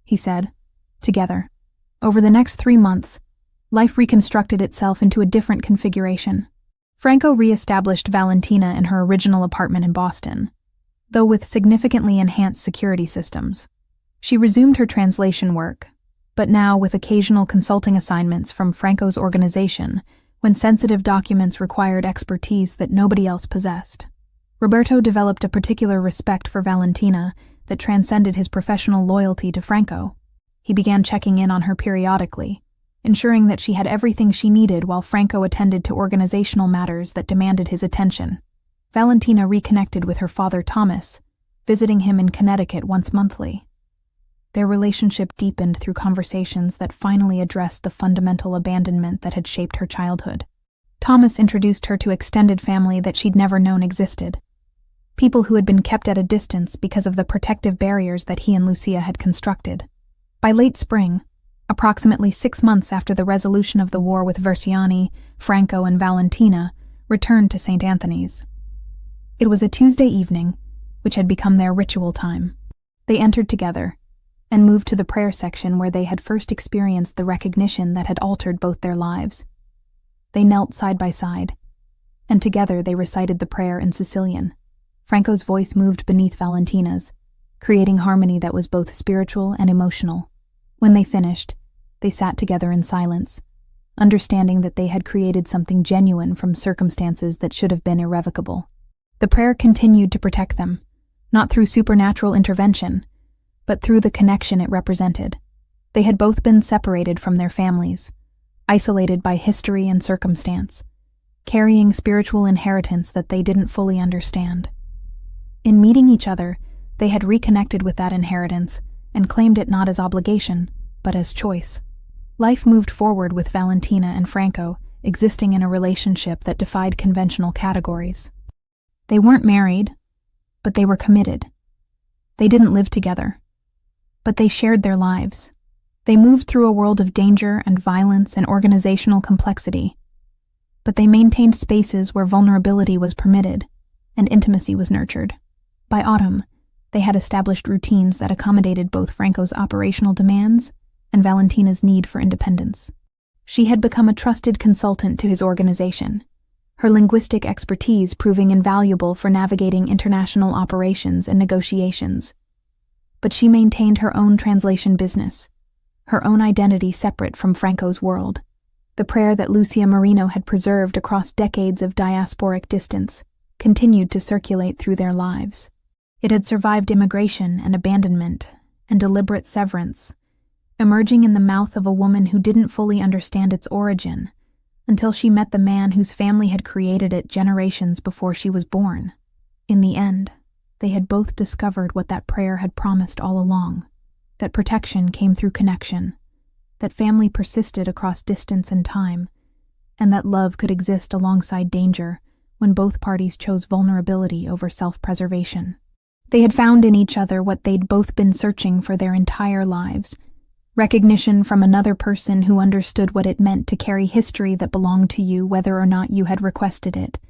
he said, together. Over the next 3 months, life reconstructed itself into a different configuration. Franco re-established Valentina in her original apartment in Boston, though with significantly enhanced security systems. She resumed her translation work, but now with occasional consulting assignments from Franco's organization when sensitive documents required expertise that nobody else possessed. Roberto developed a particular respect for Valentina that transcended his professional loyalty to Franco. He began checking in on her periodically, ensuring that she had everything she needed while Franco attended to organizational matters that demanded his attention. Valentina reconnected with her father Thomas, visiting him in Connecticut once monthly. Their relationship deepened through conversations that finally addressed the fundamental abandonment that had shaped her childhood. Thomas introduced her to extended family that she'd never known existed. People who had been kept at a distance because of the protective barriers that he and Lucia had constructed. By late spring, approximately 6 months after the resolution of the war with Verciani, Franco and Valentina returned to St. Anthony's. It was a Tuesday evening, which had become their ritual time. They entered together and moved to the prayer section where they had first experienced the recognition that had altered both their lives. They knelt side by side, and together they recited the prayer in Sicilian. Franco's voice moved beneath Valentina's, creating harmony that was both spiritual and emotional. When they finished, they sat together in silence, understanding that they had created something genuine from circumstances that should have been irrevocable. The prayer continued to protect them, not through supernatural intervention, but through the connection it represented. They had both been separated from their families, isolated by history and circumstance, carrying spiritual inheritance that they didn't fully understand. In meeting each other, they had reconnected with that inheritance and claimed it not as obligation, but as choice. Life moved forward with Valentina and Franco existing in a relationship that defied conventional categories. They weren't married, but they were committed. They didn't live together, but they shared their lives. They moved through a world of danger and violence and organizational complexity, but they maintained spaces where vulnerability was permitted and intimacy was nurtured. By autumn, they had established routines that accommodated both Franco's operational demands and Valentina's need for independence. She had become a trusted consultant to his organization, her linguistic expertise proving invaluable for navigating international operations and negotiations. But she maintained her own translation business, her own identity separate from Franco's world. The prayer that Lucia Marino had preserved across decades of diasporic distance continued to circulate through their lives. It had survived immigration and abandonment and deliberate severance, emerging in the mouth of a woman who didn't fully understand its origin until she met the man whose family had created it generations before she was born. In the end, they had both discovered what that prayer had promised all along, that protection came through connection, that family persisted across distance and time, and that love could exist alongside danger when both parties chose vulnerability over self-preservation. They had found in each other what they'd both been searching for their entire lives: recognition from another person who understood what it meant to carry history that belonged to you whether or not you had requested it,